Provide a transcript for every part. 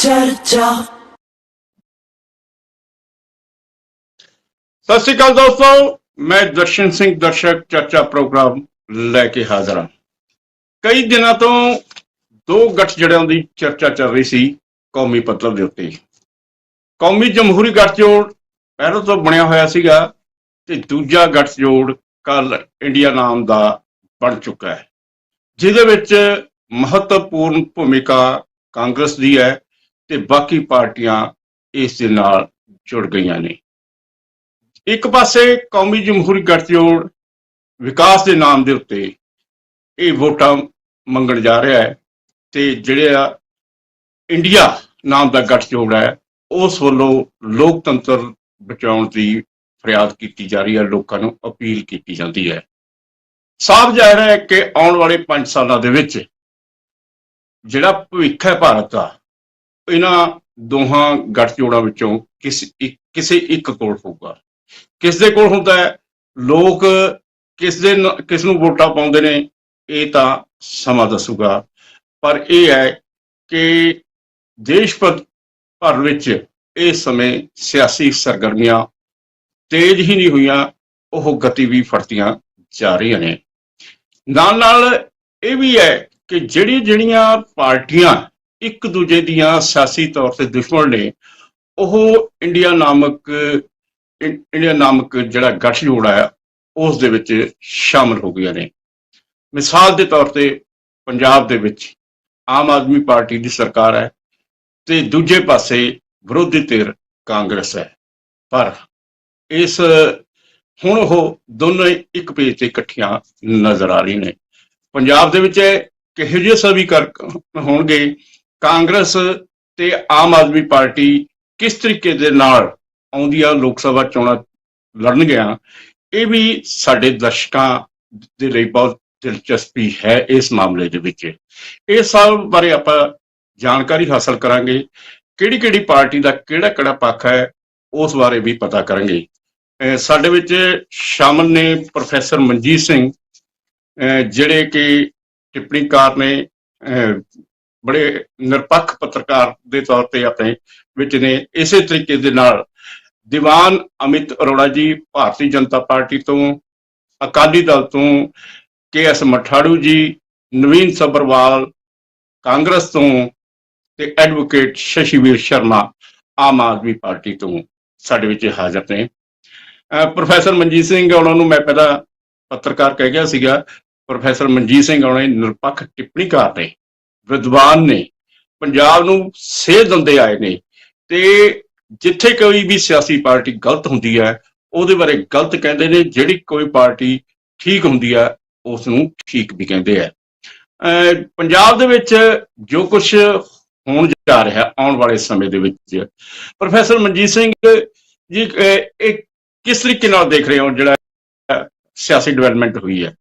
चर्चा। सत श्री अकाल दोस्तों, मैं दर्शन सिंह दर्शक चर्चा प्रोग्राम लैके हाजिर हाँ। कई दिनों तो दो गठजोड़ों की चर्चा चल रही सी कौमी पद्धर के उत्ते। कौमी जमहूरी गठजोड़ पहलों तो बनया होया सीगा ते दूजा गठजोड़ कल इंडिया नाम का बन चुका है, जिहदे विच महत्वपूर्ण भूमिका कांग्रेस की है ते बाकी पार्टियां इस दे नाल जुड़ गई ने। एक पासे कौमी जमहूरी गठजोड़ विकास के नाम के उत्ते ये वोटां मंगण जा रहा है ते जिहड़ा इंडिया नाम का गठजोड़ है उस वालों लोकतंत्र बचाउण की फरियाद की जा रही है, लोगों को अपील की जाती है। साफ जाहिर है कि आने वाले 5 सालों के विच जिहड़ा भविख है भारत का, इन्हां दोहां गठजोड़ां विचों किसी एक कोल होगा। किस दे कोल हुंदा है, लोग किस नूं वोटां पाउंदे ने, ये तां समां दसूगा। पर यह है कि देश भर विच इस समय सियासी सरगर्मियां तेज ही नहीं हुई, वह गति भी फड़तियां जा रही ने। नाल नाल ये भी है कि जिहड़ियां पार्टियां एक दूजे दियां सियासी तौर से दुश्मन ने, वह इंडिया नामक जिहड़ा गठजोड़ है उस दे विच शामिल हो गए ने। मिसाल के तौर पर पंजाब दे विच आम आदमी पार्टी की सरकार है ते दूजे पासे विरोधी धिर कांग्रेस है। पर इस हुण वो दोनों एक पेज से इकट्ठियां नजर आ रही ने। पंजाब दे विच किहो जिहे समीकरण होणगे, कांग्रेस ते आम आदमी पार्टी किस तरीके दे नाल आउंदियां लोक सभा चोणां लड़नगियां, ये भी साडे दर्शकां दे लई बहुत दिलचस्पी है। इस मामले दे विच इस साल बारे आपां जानकारी हासिल करांगे, किहड़ी पार्टी का किहड़ा पक्ष है उस बारे भी पता करांगे। साडे विच शामिल ने प्रोफैसर मनजीत सिंह, जिहड़े कि टिप्पणीकार ने, बड़े निरपक्ष पत्रकार के तौर पर अपने विच ने। इस तरीके दे नाल दीवान अमित अरोड़ा जी भारतीय जनता पार्टी तो, अकाली दल तो KS मठाड़ू जी, नवीन सब्बरवाल कांग्रेस तो ते एडवोकेट शशिवीर शर्मा आम आदमी पार्टी तो साडे विच हाजिर ने। प्रोफैसर मनजीत सिंह होणां नूं मैं पहला पत्रकार कह गया सीगा। प्रोफैसर मनजीत सिंह होणे निरपक्ष टिप्पणीकार ने, विद्वान ने, पंजाब नूं सेध दिंदे आए ने ते जिथे कोई भी सियासी पार्टी गलत हुंदी है उहदे बारे गलत कहंदे ने, जिहड़ी कोई पार्टी ठीक हुंदी है उसनूं ठीक भी कहंदे है। पंजाब दे विच जो कुछ होण जा रहा है आने वाले समय दे विच, प्रोफैसर मनजीत सिंह जी एक किस तरीके नाल देख रहे हो जिहड़ा सियासी डिवेलपमेंट हुई है?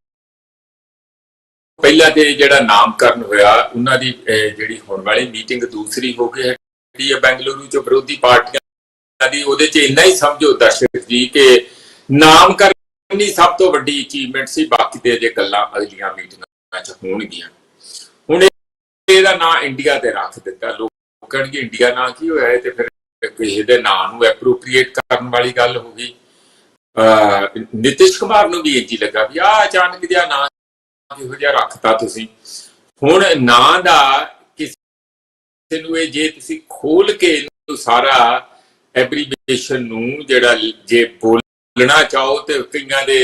पहला ते जिहड़ा नामकरण होया उन्हां दी जिहड़ी होण वाली मीटिंग दूसरी हो गई है बेंगलुरु च विरोधी पार्टियां दी, उहदे च इन्ना ही समझो दर्शक जी कि नामकरण ही सब तो वड्डी अचीवमेंट सी, बाकी ते जे गल्लां अगलियां मीटिंगां च होणगियां। हुण ਇਹਦਾ ਨਾਂ ਇੰਡੀਆ ਤੇ ਰੱਖ ਦਿੱਤਾ, ਲੋਕ ਕਹਿਣਗੇ ਇੰਡੀਆ ਨਾਂ ਕੀ ਹੋਇਆ ਹੈ, ਤੇ ਫਿਰ ਕਿਸੇ ਦੇ ਨਾਂ ਨੂੰ ਐਪਰੋਪਰੀਏਟ ਕਰਨ ਵਾਲੀ ਗੱਲ ਹੋ ਗਈ। ਨਿਤਿਸ਼ ਕੁਮਾਰ ਨੂੰ ਵੀ ਇੰਝ ਹੀ ਲੱਗਾ ਵੀ ਆਹ ਅਚਾਨਕ ਜਿਹਾ ਨਾਂ ਕਿਹੋ ਜਿਹਾ ਰੱਖਤਾ ਤੁਸੀਂ। ਹੁਣ ਨਾਂ ਦਾ ਕਿਸੇ ਨੂੰ ਇਹ ਜੇ ਤੁਸੀਂ ਖੋਲ ਕੇ ਇਹਨੂੰ ਸਾਰਾ ਐਬਰੀਵੇਸ਼ਨ ਨੂੰ ਜਿਹੜਾ ਜੇ ਬੋਲਣਾ ਚਾਹੋ ਤੇ ਕਈਆਂ ਦੇ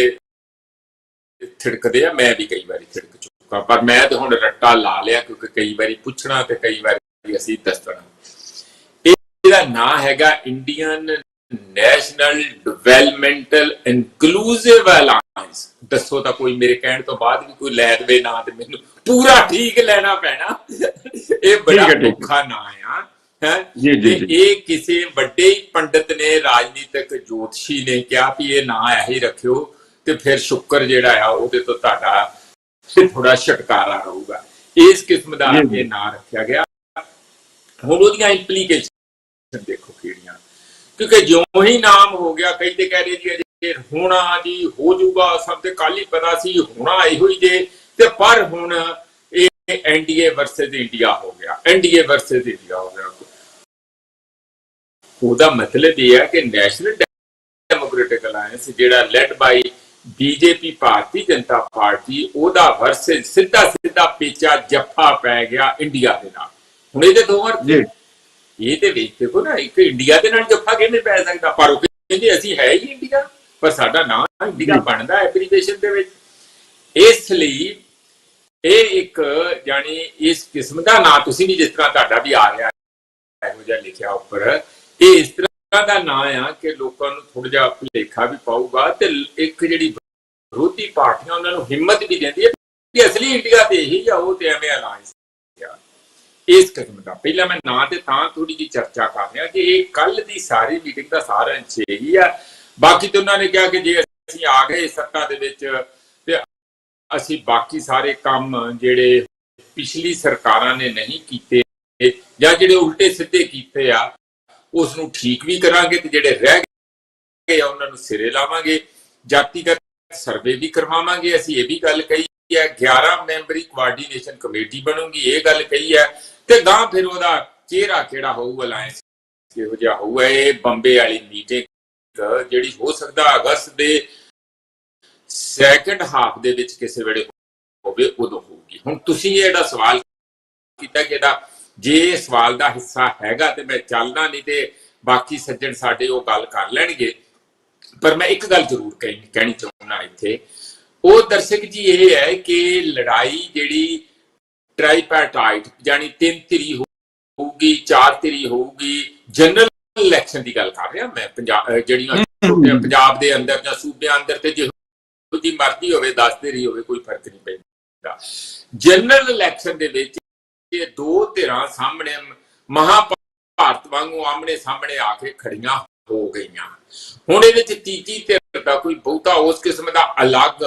ਥਿੜਕਦੇ ਆ, ਮੈਂ ਵੀ ਕਈ ਵਾਰੀ ਥਿੜਕ ਚੁੱਕਾ, पर मैं तो हुण रट्टा ला लिया क्योंकि कई बारी पुछना ते कई बारी असीं दसना। इहदा नां हैगा Indian national developmental inclusive alliance. दसो तां कोई मेरे कहण तो बाद भी कोई लै देवे नां ते मैनूं पूरा ठीक लैना पैना। ये बड़ा औखा नां है। ये किसी वड्डे पंडित ने, राजनीतिक ज्योतिषी ने कहा भी ये नां ऐही रखियो ते फिर शुक्र जिहड़ा आ उहदे तो तुहाडा थोड़ा छुटकारा रहूगा। इस किस्म का ये नाम रखा गया। हुण ओहदियां इंप्लीकेशन देखो किहड़ियां, क्योंकि ज्यों ही नाम हो गया, कई ते कह रहे जी होना जी हो जूगा, सब ते कल ही पता सी होना इहो ही जे, ते पर हुण ये NDA वर्सेस इंडिया हो गया, NDA वर्सेस इंडिया हो गया। ਉਹਦਾ ਮਤਲਬ ਇਹ ਹੈ ਕਿ ਨੈਸ਼ਨਲ ਡੈਮੋਕ੍ਰੈਟਿਕ ਅਲਾਇੰਸ ਜਿਹੜਾ led by BJP Bharatiya Janata Party ਉਹਦਾ ਵਰਸਸ ਸਿੱਧਾ ਸਿੱਧਾ ਪੇਚਾ ਜੱਫਾ ਪੈ ਗਿਆ ਇੰਡੀਆ ਦੇ ਨਾਲ। ਹੁਣ ਇਹਦੇ ਦੋ ਅਰਥ ਇਹ ਤੇ ਵੇਖ ਦੇਖੋ ਨਾ, ਇੱਕ ਇੰਡੀਆ ਦੇ ਨਾਲ ਜੱਫਾ ਕਿਵੇਂ ਪੈ ਸਕਦਾ, ਪਰ ਉਹ ਕਹਿੰਦੇ ਅਸੀਂ ਹੈ ਹੀ ਇੰਡੀਆ, ਪਰ ਸਾਡਾ ਨਾਮ ਇੰਡੀਆ ਬਣਦਾ ਐਪਲੀਕੇਸ਼ਨ ਦੇ ਵਿੱਚ। ਇਸ ਲਈ ਇਹ ਇੱਕ ਜਾਨੀ ਇਸ ਕਿਸਮ ਦਾ ਨਾਂ ਤੁਸੀਂ ਵੀ ਜਿਸ ਤਰ੍ਹਾਂ ਤੁਹਾਡਾ ਵੀ ਆ ਰਿਹਾ ਇਹੋ ਜਿਹਾ ਲਿਖਿਆ ਉੱਪਰ, ਇਹ ਇਸ ਤਰ੍ਹਾਂ ਦਾ ਨਾਂ ਆ ਕਿ ਲੋਕਾਂ ਨੂੰ ਥੋੜਾ ਜਿਹਾ ਭੁਲੇਖਾ ਵੀ ਪਾਊਗਾ ਤੇ ਇੱਕ ਜਿਹੜੀ ਵਿਰੋਧੀ ਪਾਰਟੀਆਂ ਉਹਨਾਂ ਨੂੰ ਹਿੰਮਤ ਵੀ ਦਿੰਦੀ ਹੈ ਕਿ ਅਸਲੀ ਇੰਡੀਆ ਤੇ ਇਹੀ ਆ, ਉਹ ਤੇ ਐਵੇਂ ਅਲਾਇੰਸ ਆ। ਇਸ ਕਿਸਮ ਦਾ ਪਹਿਲਾਂ ਮੈਂ ਨਾਂ ਤੇ ਤਾਂ ਥੋੜੀ ਜਿਹੀ ਚਰਚਾ ਕਰ ਰਿਹਾ ਕਿ ਇਹ ਕੱਲ ਦੀ ਸਾਰੀ ਮੀਟਿੰਗ ਦਾ ਸਾਰਾ ਅੰਸ਼ ਇਹੀ ਆ। ਬਾਕੀ ਤੇ ਉਹਨਾਂ ਨੇ ਕਿਹਾ ਕਿ ਜੇ ਅਸੀਂ ਆ ਗਏ ਸੱਤਾ ਦੇ ਵਿੱਚ ਤੇ ਅਸੀਂ ਬਾਕੀ ਸਾਰੇ ਕੰਮ ਜਿਹੜੇ ਪਿਛਲੀ ਸਰਕਾਰਾਂ ਨੇ ਨਹੀਂ ਕੀਤੇ ਜਾਂ ਜਿਹੜੇ ਉਲਟੇ ਸਿੱਧੇ ਕੀਤੇ ਆ ਉਸ ਨੂੰ ਠੀਕ ਵੀ ਕਰਾਂਗੇ ਤੇ ਜਿਹੜੇ ਰਹਿ ਗਏ ਆ ਉਹਨਾਂ ਨੂੰ ਸਿਰੇ ਲਾਵਾਂਗੇ, ਜਾਤੀਗਤ ਸਰਵੇ ਵੀ ਕਰਵਾਵਾਂਗੇ। ਅਸੀਂ ਇਹ ਵੀ ਗੱਲ ਕਹੀ ਹੈ 11 ਮੈਂਬਰੀ ਕੋਆਰਡੀਨੇਸ਼ਨ ਕਮੇਟੀ ਬਣੂਗੀ, ਇਹ ਗੱਲ ਕਹੀ ਹੈ। ਤੇ ਗਾਂ ਫਿਰ ਉਹਦਾ ਚਿਹਰਾ ਕਿਹੜਾ ਹੋਊ, ਅਲਾਇੰਸ ਕਿਹੋ ਜਿਹਾ ਹੋਊਗਾ, ਇਹ ਬੰਬੇ ਵਾਲੀ ਮੀਟਿੰਗ ਜਿਹੜੀ ਹੋ ਸਕਦਾ ਅਗਸਤ ਦੇ ਸੈਕੰਡ ਹਾਫ ਦੇ ਵਿੱਚ ਕਿਸੇ ਵੇਲੇ ਹੋਵੇ ਉਦੋਂ ਹੋਊਗੀ। ਹੁਣ ਤੁਸੀਂ ਇਹ ਜਿਹੜਾ ਸਵਾਲ ਕੀਤਾ ਕਿ ਇਹਦਾ ਜੇ ਸਵਾਲ ਦਾ ਹਿੱਸਾ ਹੈਗਾ ਤੇ ਮੈਂ ਚੱਲਦਾ, ਨਹੀਂ ਤੇ ਬਾਕੀ ਸੱਜਣ ਸਾਡੇ ਉਹ ਗੱਲ ਕਰ ਲੈਣਗੇ। ਪਰ ਮੈਂ ਇੱਕ ਗੱਲ ਜ਼ਰੂਰ ਕਹਿਣੀ ਚਾਹੁੰਦਾ ਇੱਥੇ, ਉਹ ਦਰਸ਼ਕ ਜੀ, ਇਹ ਹੈ ਕਿ ਲੜਾਈ ਜਿਹੜੀ ਟ੍ਰਾਈਪਾਰਟਾਈਟ ਯਾਨੀ 3 ਧਿਰੀ ਹੋਊਗੀ, 4 ਧਿਰੀ ਹੋਊਗੀ, ਜਨਰਲ ਇਲੈਕਸ਼ਨ ਦੀ ਗੱਲ ਕਰ ਰਿਹਾ ਮੈਂ, ਜਿਹੜੀਆਂ ਪੰਜਾਬ ਦੇ ਅੰਦਰ ਜਾਂ ਸੂਬਿਆਂ ਅੰਦਰ ਤੇ ਜਿਹੋ ਜਿਹੀ ਮਰਜ਼ੀ ਹੋਵੇ 10 ਧਿਰੀ ਹੋਵੇ ਕੋਈ ਫਰਕ ਨਹੀਂ ਪੈਂਦਾ। ਜਨਰਲ ਇਲੈਕਸ਼ਨ ਦੇ ਵਿੱਚ ਇਹ ਦੋ ਧਿਰਾਂ ਸਾਹਮਣੇ ਮਹਾਭਾਰਤ ਵਾਂਗੂ ਆਮਣੇ ਸਾਹਮਣੇ ਆ ਕੇ ਖੜੀਆਂ ਹੋ ਗਈਆਂ। ਹੁਣ ਇਹਦੇ ਚ ਤੀਜੀ ਧਿਰ ਦਾ ਕੋਈ ਬਹੁਤਾ ਉਸ ਕਿਸਮ ਦਾ ਅਲੱਗ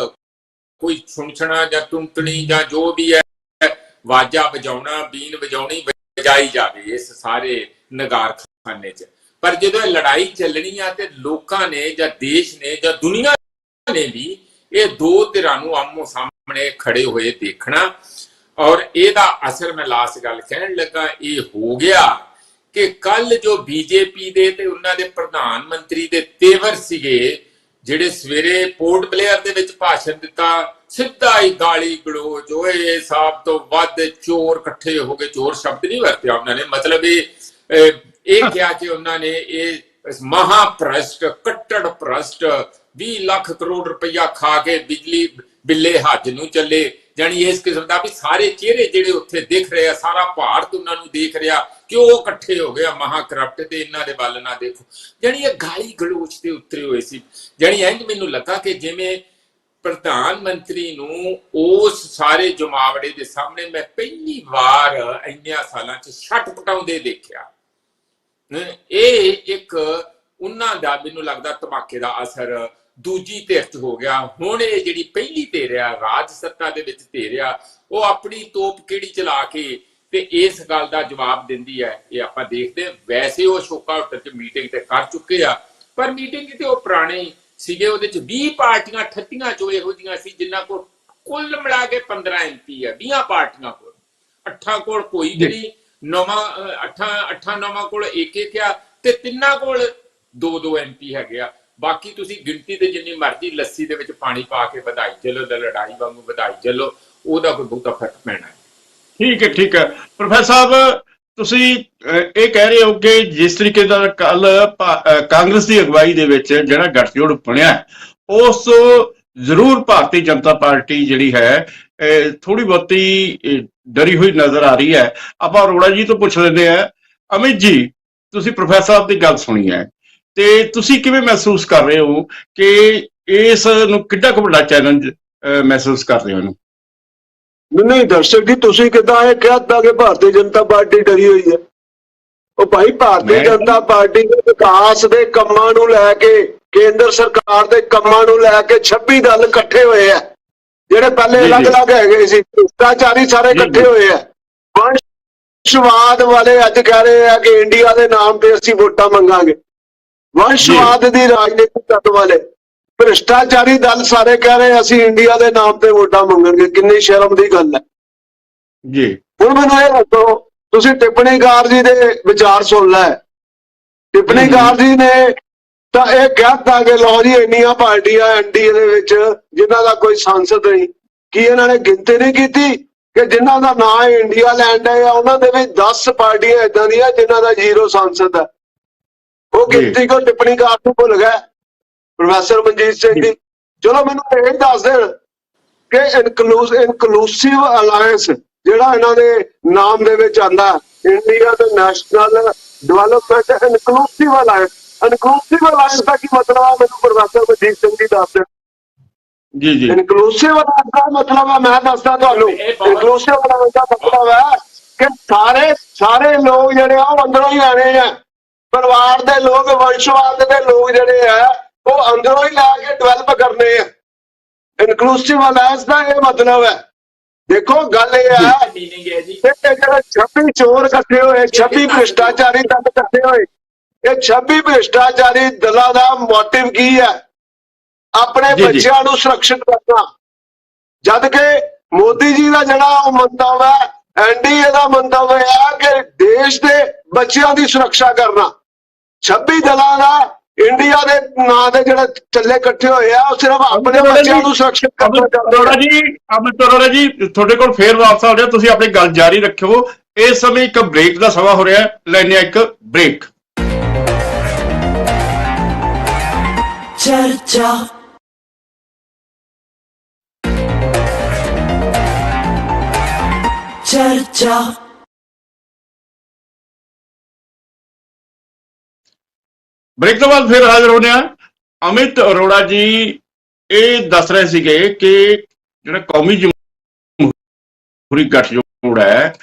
ਕੋਈ ਛੁਣਛਣਾ ਜਾਂ ਤੁੰਤਣੀ ਜਾਂ ਜੋ ਵੀ ਹੈ ਵਾਜਾ ਵਜਾਉਣਾ, ਬੀਨ ਵਜਾਉਣੀ ਵਜਾਈ ਜਾਵੇ ਇਸ ਸਾਰੇ ਨਗਾਰਖਾਨੇ ਚ। ਪਰ ਜਦੋਂ ਇਹ ਲੜਾਈ ਚੱਲਣੀ ਆ ਤੇ ਲੋਕਾਂ ਨੇ ਜਾਂ ਦੇਸ਼ ਨੇ ਜਾਂ ਦੁਨੀਆ ਨੇ ਵੀ ਇਹ ਦੋ ਧਿਰਾਂ ਨੂੰ ਆਮੋ ਸਾਹਮਣੇ ਖੜੇ ਹੋਏ ਦੇਖਣਾ। ਔਰ ਇਹਦਾ ਅਸਰ ਮੈਂ ਲਾਸਟ ਗੱਲ ਕਹਿਣ ਲੱਗਾ ਇਹ ਹੋ ਗਿਆ ਕਿ ਕੱਲ ਜੋ ਬੀਜੇਪੀ ਦੇ ਤੇ ਉਹਨਾਂ ਦੇ ਪ੍ਰਧਾਨ ਮੰਤਰੀ ਦੇ ਤੇਵਰ ਸੀਗੇ, ਜਿਹੜੇ ਸਵੇਰੇ ਪੋਰਟ ਬਲੇਅਰ ਦੇ ਵਿੱਚ ਭਾਸ਼ਣ ਦਿੱਤਾ, ਸਿੱਧਾ ਹੀ ਗਾਲੀ ਗਲੋਚ, ਓਏ ਸਭ ਤੋਂ ਵੱਧ ਚੋਰ ਇਕੱਠੇ ਹੋ ਗਏ, ਚੋਰ ਸ਼ਬਦ ਨਹੀਂ ਵਰਤਿਆ ਉਹਨਾਂ ਨੇ, ਮਤਲਬ ਇਹ ਕਿਹਾ ਕਿ ਉਹਨਾਂ ਨੇ ਇਹ ਮਹਾਭ੍ਰਸ਼ਟ ਕੱਟੜ ਭ੍ਰਸ਼ਟ 20 ਲੱਖ ਕਰੋੜ ਰੁਪਇਆ ਖਾ ਕੇ ਬਿਜਲੀ ਬਿੱਲੇ ਹੱਜ ਨੂੰ ਚੱਲੇ। ਜਾਨੀ ਇਸ ਕਿਸਮ ਦਾ ਵੀ ਸਾਰੇ ਚਿਹਰੇ ਜਿਹੜੇ ਉੱਥੇ ਦਿਖ ਰਹੇ ਆ, ਸਾਰਾ ਭਾਰਤ ਉਹਨਾਂ ਨੂੰ ਦੇਖ ਰਿਹਾ ਕਿ ਉਹ ਇਕੱਠੇ ਹੋ ਗਏ ਮਹਾ ਕਰਪਟ ਤੇ ਇਹਨਾਂ ਦੇ ਵੱਲ ਨਾ ਦੇਖੋ। ਜਾਨੀ ਇਹ ਗਾਲੀ ਗਲੋਚ ਤੇ ਉਤਰੇ ਹੋਏ ਸੀ। ਜਾਨੀ ਇੰਜ ਮੈਨੂੰ ਲੱਗਾ ਕਿ ਜਿਵੇਂ ਪ੍ਰਧਾਨ ਮੰਤਰੀ ਨੂੰ ਉਸ ਸਾਰੇ ਜਮਾਵੜੇ ਦੇ ਸਾਹਮਣੇ ਮੈਂ ਪਹਿਲੀ ਵਾਰ ਇੰਨਿਆਂ ਸਾਲਾਂ 'ਚ ਛੱਟ ਪਟਾਉਂਦੇ ਦੇਖਿਆ। ਇਹ ਇੱਕ ਉਹਨਾਂ ਦਾ ਮੈਨੂੰ ਲੱਗਦਾ ਧਮਾਕੇ ਦਾ ਅਸਰ ਦੂਜੀ ਧਿਰ 'ਚ ਹੋ ਗਿਆ। ਹੁਣ ਇਹ ਜਿਹੜੀ ਪਹਿਲੀ ਧਿਰ ਆ, ਰਾਜ ਸੱਤਾ ਦੇ ਵਿੱਚ ਧਿਰ ਆ, ਉਹ ਆਪਣੀ ਤੋਪ ਕਿਹੜੀ ਚਲਾ ਕੇ ਤੇ ਇਸ ਗੱਲ ਦਾ ਜਵਾਬ ਦਿੰਦੀ ਹੈ, ਇਹ ਆਪਾਂ ਦੇਖਦੇ। ਵੈਸੇ ਉਹ ਸ਼ੋਕਾ ਹੋਟਲ 'ਚ ਮੀਟਿੰਗ ਤੇ ਕਰ ਚੁੱਕੇ ਆ, ਪਰ ਮੀਟਿੰਗ ਤੇ ਉਹ ਪੁਰਾਣੇ ਸੀਗੇ, ਉਹਦੇ 'ਚ 20 ਪਾਰਟੀਆਂ 38 ਚੋਂ ਇਹੋ ਜਿਹੀਆਂ ਸੀ ਜਿਨ੍ਹਾਂ ਕੋਲ ਕੁੱਲ ਮਿਲਾ ਕੇ 15 MP ਆ। 20 ਪਾਰਟੀਆਂ ਕੋਲ 8 ਕੋਲ ਕੋਈ ਜਿਹੜੀ ਨਵਾਂ 8 ਨਵਾਂ ਕੋਲ ਇੱਕ ਆ ਤੇ 3 ਕੋਲ 2 MP ਹੈਗੇ ਆ। ਬਾਕੀ ਤੁਸੀਂ ਗਿਣਤੀ ਤੇ ਜਿੰਨੀ ਮਰਜ਼ੀ ਲੱਸੀ ਦੇ ਵਿੱਚ ਪਾਣੀ ਪਾ ਕੇ ਵਧਾਈ ਚੱਲੋ, ਲੜਾਈ ਵਾਂਗੂ ਵਧਾਈ ਚੱਲੋ, ਉਹਦਾ ਕੋਈ ਬਹੁਤਾ ਫਰਕ ਪੈਣਾ। ਠੀਕ ਹੈ ਪ੍ਰੋਫੈਸਰ ਸਾਹਿਬ, ਤੁਸੀਂ ਇਹ ਕਹਿ ਰਹੇ ਹੋ ਕਿ ਜਿਸ ਤਰੀਕੇ ਦਾ ਕੱਲ ਕਾਂਗਰਸ ਦੀ ਅਗਵਾਈ ਦੇ ਵਿੱਚ ਜਿਹੜਾ ਗੱਠਜੋੜ ਬਣਿਆ ਉਸ ਤੋਂ ਜ਼ਰੂਰ ਭਾਰਤੀ ਜਨਤਾ ਪਾਰਟੀ ਜਿਹੜੀ ਹੈ ਥੋੜੀ ਬਹੁਤੀ ਡਰੀ ਹੋਈ ਨਜ਼ਰ ਆ ਰਹੀ ਹੈ। ਆਪਾਂ ਅਰੋੜਾ ਜੀ ਤੋਂ ਪੁੱਛ ਲੈਂਦੇ ਆ। ਅਮਿਤ ਜੀ, ਤੁਸੀਂ ਪ੍ਰੋਫੈਸਰ ਸਾਹਿਬ ਦੀ ਗੱਲ ਸੁਣੀ ਹੈ ਤੇ ਤੁਸੀਂ ਕਿਵੇਂ ਮਹਿਸੂਸ ਕਰ ਰਹੇ ਹੋ ਕਿ ਇਸ ਨੂੰ ਕਿੱਡਾ ਕੁ ਵੱਡਾ ਚੈਲੰਜ ਮਹਿਸੂਸ ਕਰਦੇ ਹੋ? ਨਹੀਂ ਦਰਸ਼ਕ ਜੀ, ਤੁਸੀਂ ਕਿੱਦਾਂ ਇਹ ਕਹਿਤਾ ਕਿ ਭਾਰਤੀ ਜਨਤਾ ਪਾਰਟੀ ਡਰੀ ਹੋਈ ਹੈ? ਉਹ ਭਾਈ ਭਾਰਤੀ ਜਨਤਾ ਪਾਰਟੀ ਦੇ ਵਿਕਾਸ ਦੇ ਕੰਮਾਂ ਨੂੰ ਲੈ ਕੇ, ਕੇਂਦਰ ਸਰਕਾਰ ਦੇ ਕੰਮਾਂ ਨੂੰ ਲੈ ਕੇ 26 ਦਲ ਇਕੱਠੇ ਹੋਏ ਆ। ਜਿਹੜੇ ਪਹਿਲੇ ਅਲੱਗ-ਅਲੱਗ ਹੈਗੇ ਸੀ ਭ੍ਰਿਸ਼ਟਾਚਾਰੀ ਸਾਰੇ ਇਕੱਠੇ ਹੋਏ ਆ। ਵੰਸ਼ਵਾਦ ਵਾਲੇ ਅੱਜ ਕਹਿ ਰਹੇ ਆ ਕਿ ਇੰਡੀਆ ਦੇ ਨਾਮ ਤੇ ਅਸੀਂ ਵੋਟਾਂ ਮੰਗਾਂਗੇ। ਵੰਸ਼ਵਾਦ ਦੀ ਰਾਜਨੀਤੀ ਕਰਨ ਵਾਲੇ ਭ੍ਰਿਸ਼ਟਾਚਾਰੀ ਦਲ ਸਾਰੇ ਕਹਿ ਰਹੇ ਅਸੀਂ ਇੰਡੀਆ ਦੇ ਨਾਮ ਤੇ ਵੋਟਾਂ ਮੰਗਣਗੇ। ਕਿੰਨੀ ਸ਼ਰਮ ਦੀ ਗੱਲ ਹੈ ਜੀ। ਹੁਣ ਮੈਨੂੰ ਇਹ ਦੱਸੋ, ਤੁਸੀਂ ਟਿੱਪਣੀਕਾਰ ਜੀ ਦੇ ਵਿਚਾਰ ਸੁਣ ਲੈ। ਟਿੱਪਣੀਕਾਰ ਜੀ ਨੇ ਤਾਂ ਇਹ ਕਹਿਤਾ ਕਿ ਲਓ ਜੀ ਇੰਨੀਆਂ ਪਾਰਟੀਆਂ ਐਨਡੀਏ ਦੇ ਵਿੱਚ ਜਿਨ੍ਹਾਂ ਦਾ ਕੋਈ ਸੰਸਦ ਨਹੀਂ। ਕੀ ਇਹਨਾਂ ਨੇ ਗਿਣਤੀ ਨਹੀਂ ਕੀਤੀ ਕਿ ਜਿਨ੍ਹਾਂ ਦਾ ਨਾਂ ਇੰਡੀਆ ਲੈਂਡ ਹੈ ਉਹਨਾਂ ਦੇ ਵਿੱਚ 10 ਪਾਰਟੀਆਂ ਇਦਾਂ ਦੀਆਂ ਜਿਨ੍ਹਾਂ ਦਾ 0 ਸੰਸਦ ਹੈ। ਉਹ ਗਿਣਤੀ ਕੋ ਟਿੱਪਣੀਕਾਰ ਨੂੰ ਭੁੱਲ ਗਏ ਪ੍ਰੋਫੈਸਰ ਮਨਜੀਤ ਸਿੰਘ ਜੀ। ਚਲੋ ਮੈਨੂੰ ਇਹ ਦੱਸ ਦੇਣ ਕਿ ਇਨਕਲੂਸਿਵ ਅਲਾਇੰਸ ਜਿਹੜਾ ਇਹਨਾਂ ਦੇ ਨਾਮ ਦੇ ਵਿੱਚ ਆਂਦਾ, ਇੰਡੀਆ ਦੇ ਨੈਸ਼ਨਲ ਡਿਵੈਲਪਮੈਂਟ ਇਨਕਲੂਸਿਵ ਅਲਾਇੰਸ ਦਾ ਕੀ ਮਤਲਬ ਆ ਮੈਨੂੰ ਪ੍ਰੋਫੈਸਰ ਮਨਜੀਤ ਸਿੰਘ ਜੀ ਦੱਸ ਦੇਣ। ਜੀ ਇਨਕਲੂਸਿਵ ਅਲਾਇੰਸ ਦਾ ਮਤਲਬ ਆ, ਮੈਂ ਦੱਸਦਾ ਤੁਹਾਨੂੰ, ਇਨਕਲੂਸਿਵ ਅਲਾਇੰਸ ਦਾ ਮਤਲਬ ਹੈ ਕਿ ਸਾਰੇ ਲੋਕ ਜਿਹੜੇ ਆ ਉਹ ਅੰਦਰੋਂ ਹੀ ਆਣੇ ਆ। ਪਰਿਵਾਰ ਦੇ ਲੋਕ, ਵੰਸ਼ਵਾਦ ਦੇ ਲੋਕ ਜਿਹੜੇ ਆ ਉਹ ਅੰਦਰੋਂ ਹੀ ਲੈ ਕੇ ਡਿਵੈਲਪ ਕਰਨੇ ਆ। ਇਨਕਲੂਸਿਵ ਅਲਾਇੰਸ ਦਾ ਇਹ ਮਤਲਬ ਹੈ। ਦੇਖੋ ਗੱਲ ਇਹ ਹੈ ਕਿ ਜਿਹੜੇ 26 ਚੋਰ ਇਕੱਠੇ ਹੋਏ, 26 ਭ੍ਰਿਸ਼ਟਾਚਾਰੀ ਦਲ ਇਕੱਠੇ ਹੋਏ, ਇਹ 26 ਭ੍ਰਿਸ਼ਟਾਚਾਰੀ ਦਲਾਂ ਦਾ ਮੋਟਿਵ ਕੀ ਹੈ? ਆਪਣੇ ਬੱਚਿਆਂ ਨੂੰ ਸੁਰੱਖਿਅਤ ਕਰਨਾ। ਜਦ ਕਿ ਮੋਦੀ ਜੀ ਦਾ ਜਿਹੜਾ ਉਹ ਮੰਤਵ ਹੈ, ਐਨਡੀਏ ਦਾ ਮੰਤਵ ਹੈ ਕਿ ਦੇਸ਼ ਦੇ ਬੱਚਿਆਂ ਦੀ ਸੁਰੱਖਿਆ ਕਰਨਾ। 26 ਦਲਾਂ ਦਾ ਇੰਡੀਆ ਦੇ ਨਾਂ ਦੇ ਜਿਹੜੇ ਚੱਲੇ ਇਕੱਠੇ ਹੋਏ ਆ ਉਹ ਸਿਰਫ ਆਪਣੇ ਬੱਚਿਆਂ ਨੂੰ ਸੁਰੱਖਿਅਤ ਕਰਨਾ ਚਾਹੁੰਦੇ ਆ। ਅਮਿਤ ਅਰੋੜਾ ਜੀ ਤੁਹਾਡੇ ਕੋਲ ਫੇਰ ਵਾਪਸ ਆ ਰਿਹਾ, ਤੁਸੀਂ ਆਪਣੀ ਗੱਲ ਜਾਰੀ ਰੱਖਿਓ। ਇਸ ਸਮੇਂ ਇੱਕ ਬ੍ਰੇਕ ਦਾ ਸਮਾਂ ਹੋ ਰਿਹਾ, ਲੈਣੇ ਇੱਕ ਬ੍ਰੇਕ। ਚਰਚਾ ਬ੍ਰੇਕ ਤੋਂ ਬਾਅਦ ਫਿਰ ਹਾਜ਼ਰ ਹੋਣੇ ਆ। ਅਮਿਤ ਅਰੋੜਾ ਜੀ ਇਹ ਦੱਸ ਰਹੇ ਸੀਗੇ ਕਿ ਜਿਹੜਾ ਕੌਮੀ ਜਮਹੂਰੀ ਗਠਜੋੜ ਹੈ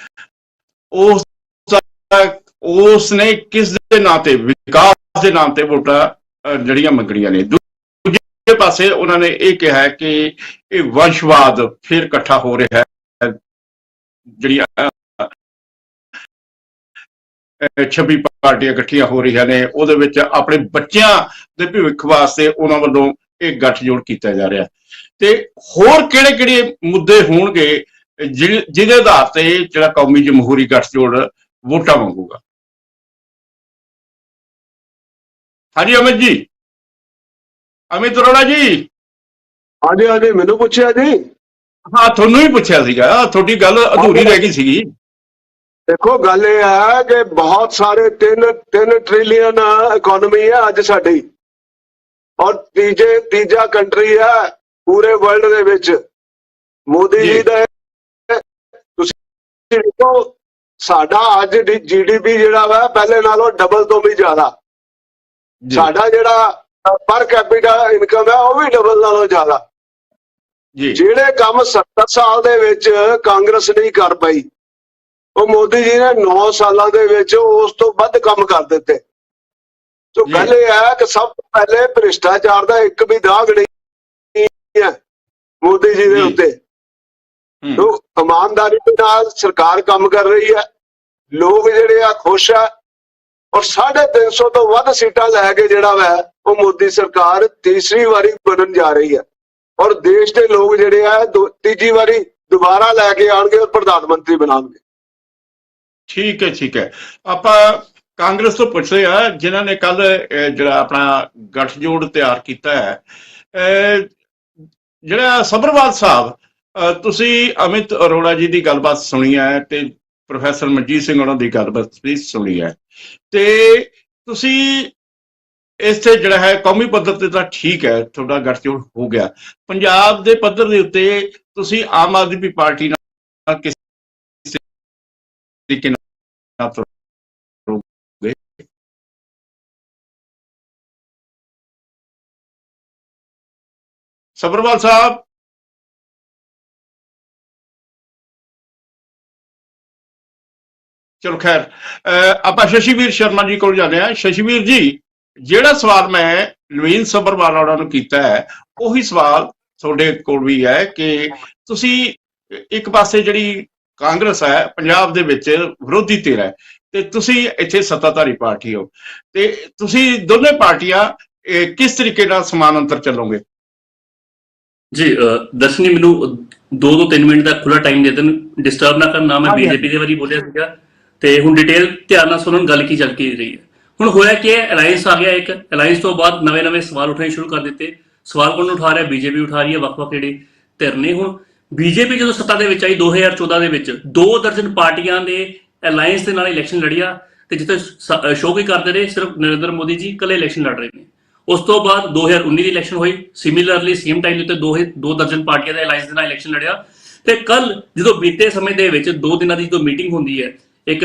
ਉਸ ਨੇ ਕਿਸ ਦੇ ਨਾਂ ਤੇ, ਵਿਕਾਸ ਦੇ ਨਾਮ ਤੇ ਵੋਟਾਂ ਜਿਹੜੀਆਂ ਮੰਗਣੀਆਂ ਨੇ। ਦੂਜੇ ਪਾਸੇ ਉਹਨਾਂ ਨੇ ਇਹ ਕਿਹਾ ਕਿ ਇਹ ਵੰਸ਼ਵਾਦ ਫਿਰ ਇਕੱਠਾ ਹੋ ਰਿਹਾ ਹੈ। ਜਿਹੜੀਆਂ 26 ਪਾਰਟੀਆਂ ਇਕੱਠੀਆਂ ਹੋ ਰਹੀਆਂ ਨੇ ਉਹਦੇ ਵਿੱਚ ਆਪਣੇ ਬੱਚਿਆਂ ਦੇ ਭਵਿੱਖ ਵਾਸਤੇ ਉਹਨਾਂ ਵੱਲੋਂ ਇਹ ਗੱਠਜੋੜ ਕੀਤਾ ਜਾ ਰਿਹਾ। ਤੇ ਹੋਰ ਕਿਹੜੇ ਮੁੱਦੇ ਹੋਣਗੇ ਜਿਹਦੇ ਆਧਾਰ ਤੇ ਜਿਹੜਾ ਕੌਮੀ ਜਮਹੂਰੀ ਗੱਠਜੋੜ ਵੋਟਾਂ ਮੰਗੂਗਾ? ਹਾਂਜੀ ਅਮਿਤ ਜੀ, ਅਮਿਤ ਅਰੋੜਾ ਜੀ। ਹਾਂਜੀ ਮੈਨੂੰ ਪੁੱਛਿਆ ਜੀ? ਹਾਂ ਤੁਹਾਨੂੰ ਹੀ ਪੁੱਛਿਆ ਸੀਗਾ, ਤੁਹਾਡੀ ਗੱਲ ਅਧੂਰੀ ਰਹਿ ਗਈ ਸੀਗੀ। ਦੇਖੋ ਗੱਲ ਇਹ ਹੈ ਕਿ ਬਹੁਤ ਸਾਰੇ 3 ਟ੍ਰਿਲੀਅਨ ਇਕਨੋਮੀ ਹੈ ਅੱਜ ਸਾਡੀ, ਔਰ ਤੀਜਾ ਕੰਟਰੀ ਹੈ ਪੂਰੇ ਵਰਲਡ ਦੇ ਵਿੱਚ। ਮੋਦੀ ਜੀ ਦਾ ਤੁਸੀਂ ਦੇਖੋ ਸਾਡਾ ਅੱਜ GDP ਜਿਹੜਾ ਵਾ ਪਹਿਲੇ ਨਾਲੋਂ ਡਬਲ ਤੋਂ ਵੀ ਜ਼ਿਆਦਾ। ਸਾਡਾ ਜਿਹੜਾ ਪਰ ਕੈਪੀਟਾ ਇਨਕਮ ਹੈ ਉਹ ਵੀ ਡਬਲ ਨਾਲੋਂ ਜ਼ਿਆਦਾ। ਜਿਹੜੇ ਕੰਮ 70 ਸਾਲ ਦੇ ਵਿੱਚ ਕਾਂਗਰਸ ਨਹੀਂ ਕਰ ਪਾਈ ਉਹ ਮੋਦੀ ਜੀ ਨੇ 9 ਸਾਲਾਂ ਦੇ ਵਿੱਚ ਉਸ ਤੋਂ ਵੱਧ ਕੰਮ ਕਰ ਦਿੱਤੇ। ਸੋ ਗੱਲ ਇਹ ਹੈ ਕਿ ਸਭ ਤੋਂ ਪਹਿਲੇ ਭ੍ਰਿਸ਼ਟਾਚਾਰ ਦਾ ਇੱਕ ਵੀ ਦਾਗ ਨਹੀਂ ਹੈ ਮੋਦੀ ਜੀ ਦੇ ਉੱਤੇ। ਸੋ ਇਮਾਨਦਾਰੀ ਦੇ ਨਾਲ ਸਰਕਾਰ ਕੰਮ ਕਰ ਰਹੀ ਹੈ, ਲੋਕ ਜਿਹੜੇ ਆ ਖੁਸ਼ ਆ, ਔਰ 350 ਤੋਂ ਵੱਧ ਸੀਟਾਂ ਲੈ ਕੇ ਜਿਹੜਾ ਵਾ ਉਹ ਮੋਦੀ ਸਰਕਾਰ ਤੀਸਰੀ ਵਾਰੀ ਬਣਨ ਜਾ ਰਹੀ ਹੈ। ਔਰ ਦੇਸ਼ ਦੇ ਲੋਕ ਜਿਹੜੇ ਆ ਤੀਜੀ ਵਾਰੀ ਦੁਬਾਰਾ ਲੈ ਕੇ ਆਉਣਗੇ ਔਰ ਪ੍ਰਧਾਨ ਮੰਤਰੀ ਬਣਾਉਣਗੇ। ਠੀਕ ਹੈ। ਆਪਾਂ ਕਾਂਗਰਸ ਤੋਂ ਪੁੱਛਦੇ ਆ ਜਿਨ੍ਹਾਂ ਨੇ ਕੱਲ ਜਿਹੜਾ ਆਪਣਾ ਗੱਠਜੋੜ ਤਿਆਰ ਕੀਤਾ ਹੈ। ਜਿਹੜਾ ਸਬਰਵਾਲ ਸਾਹਿਬ, ਤੁਸੀਂ ਅਮਿਤ ਅਰੋੜਾ ਜੀ ਦੀ ਗੱਲਬਾਤ ਸੁਣੀ ਹੈ ਤੇ ਪ੍ਰੋਫੈਸਰ ਮਨਜੀਤ ਸਿੰਘ ਉਹਨਾਂ ਦੀ ਗੱਲਬਾਤ ਵੀ ਸੁਣੀ ਹੈ, ਤੇ ਤੁਸੀਂ ਇੱਥੇ ਜਿਹੜਾ ਹੈ ਕੌਮੀ ਪੱਧਰ ਤੇ ਤਾਂ ਠੀਕ ਹੈ ਤੁਹਾਡਾ ਗੱਠਜੋੜ ਹੋ ਗਿਆ, ਪੰਜਾਬ ਦੇ ਪੱਧਰ ਦੇ ਉੱਤੇ ਤੁਸੀਂ ਆਮ ਆਦਮੀ ਪਾਰਟੀ ਨਾਲ ਕਿਸ ਤਰੀਕੇ ਨਾਲ ਤੁਰੋਗੇ? ਸਬਰਵਾਲ ਸਾਹਿਬ। ਚਲੋ ਖੈਰ, ਆਪਾਂ ਸ਼ਸ਼ੀਵੀਰ ਸ਼ਰਮਾ ਜੀ ਕੋਲ ਜਾਂਦੇ ਹਾਂ। ਸ਼ਸ਼ੀਵੀਰ ਜੀ, ਜਿਹੜਾ ਸਵਾਲ ਮੈਂ ਨਵੀਨ ਸਬਰਵਾਲ ਉਹਨਾਂ ਨੂੰ ਕੀਤਾ ਹੈ ਉਹੀ ਸਵਾਲ ਤੁਹਾਡੇ ਕੋਲ ਵੀ ਹੈ ਕਿ ਤੁਸੀਂ ਇੱਕ ਪਾਸੇ ਜਿਹੜੀ ਕਾਂਗਰਸ ਹੈ ਪੰਜਾਬ ਦੇ ਵਿੱਚ ਵਿਰੋਧੀ ਧਿਰ ਹੈ ਤੇ ਤੁਸੀਂ ਇੱਥੇ ਸੱਤਾਧਾਰੀ ਪਾਰਟੀ ਹੋ, ਤੇ ਤੁਸੀਂ ਦੋਨੇ ਪਾਰਟੀਆਂ ਕਿਸ ਤਰੀਕੇ ਨਾਲ ਸਮਾਨ ਅੰਤਰ ਚੱਲੋਗੇ? ਜੀ ਦਰਸ਼ਨੀ, ਮੈਨੂੰ 2 ਤੋਂ 3 ਮਿੰਟ ਦਾ ਖੁੱਲਾ ਟਾਈਮ ਦੇ ਦੇਣ, ਡਿਸਟਰਬ ਨਾ ਕਰਨਾ। ਮੈਂ ਬੀਜੇਪੀ ਦੇ ਵਾਰੀ ਬੋਲਿਆ ਸੀਗਾ ਤੇ ਹੁਣ ਡਿਟੇਲ ਧਿਆਨ ਨਾਲ ਸੁਣਨ ਗੱਲ ਕੀ ਚੱਲ ਰਹੀ ਹੈ। ਹੁਣ ਹੋਇਆ ਕਿ ਅਲਾਈਅੰਸ ਆ ਗਿਆ, ਇੱਕ ਅਲਾਈਅੰਸ ਤੋਂ ਬਾਅਦ ਨਵੇਂ-ਨਵੇਂ ਸਵਾਲ ਉੱਠਣੇ ਸ਼ੁਰੂ ਕਰ ਦਿੱਤੇ। ਸਵਾਲ ਕੌਣ ਉਠਾ ਰਿਹਾ? ਬੀਜੇਪੀ ਉਠਾ ਰਹੀ ਹੈ, ਵੱਖ-ਵੱਖ ਜਿਹੜੇ ਧਿਰ ਨੇ। ਹੁਣ ਬੀਜੇਪੀ ਜਦੋਂ ਸੱਤਾ ਦੇ ਵਿੱਚ ਆਈ 2014 ਦੇ ਵਿੱਚ 2 ਦਰਜਨ ਪਾਰਟੀਆਂ ਦੇ ਅਲਾਈਅੰਸ ਦੇ ਨਾਲ ਇਲੈਕਸ਼ਨ ਲੜਿਆ, ਤੇ ਜਿੱਥੇ ਸ਼ੋਅ ਕੀ ਕਰਦੇ ਰਹੇ, ਸਿਰਫ ਨਰਿੰਦਰ ਮੋਦੀ ਜੀ ਇਕੱਲੇ ਇਲੈਕਸ਼ਨ ਲੜ ਰਹੇ ਨੇ। ਉਸ ਤੋਂ ਬਾਅਦ 2019 ਦੀ ਇਲੈਕਸ਼ਨ ਹੋਈ, ਸਿਮਿਲਰਲੀ ਸੇਮ ਟਾਈਮ ਦੇ ਉੱਤੇ 2 ਦਰਜਨ ਪਾਰਟੀਆਂ ਦੇ ਅਲਾਈਅੰਸ ਦੇ ਨਾਲ ਇਲੈਕਸ਼ਨ ਲੜਿਆ। ਤੇ ਕੱਲ ਜਦੋਂ ਬੀਤੇ ਸਮੇਂ ਦੇ ਵਿੱਚ 2 ਦਿਨਾਂ ਦੀ ਜਦੋਂ ਮੀਟਿੰਗ ਹੁੰਦੀ ਹੈ, ਇੱਕ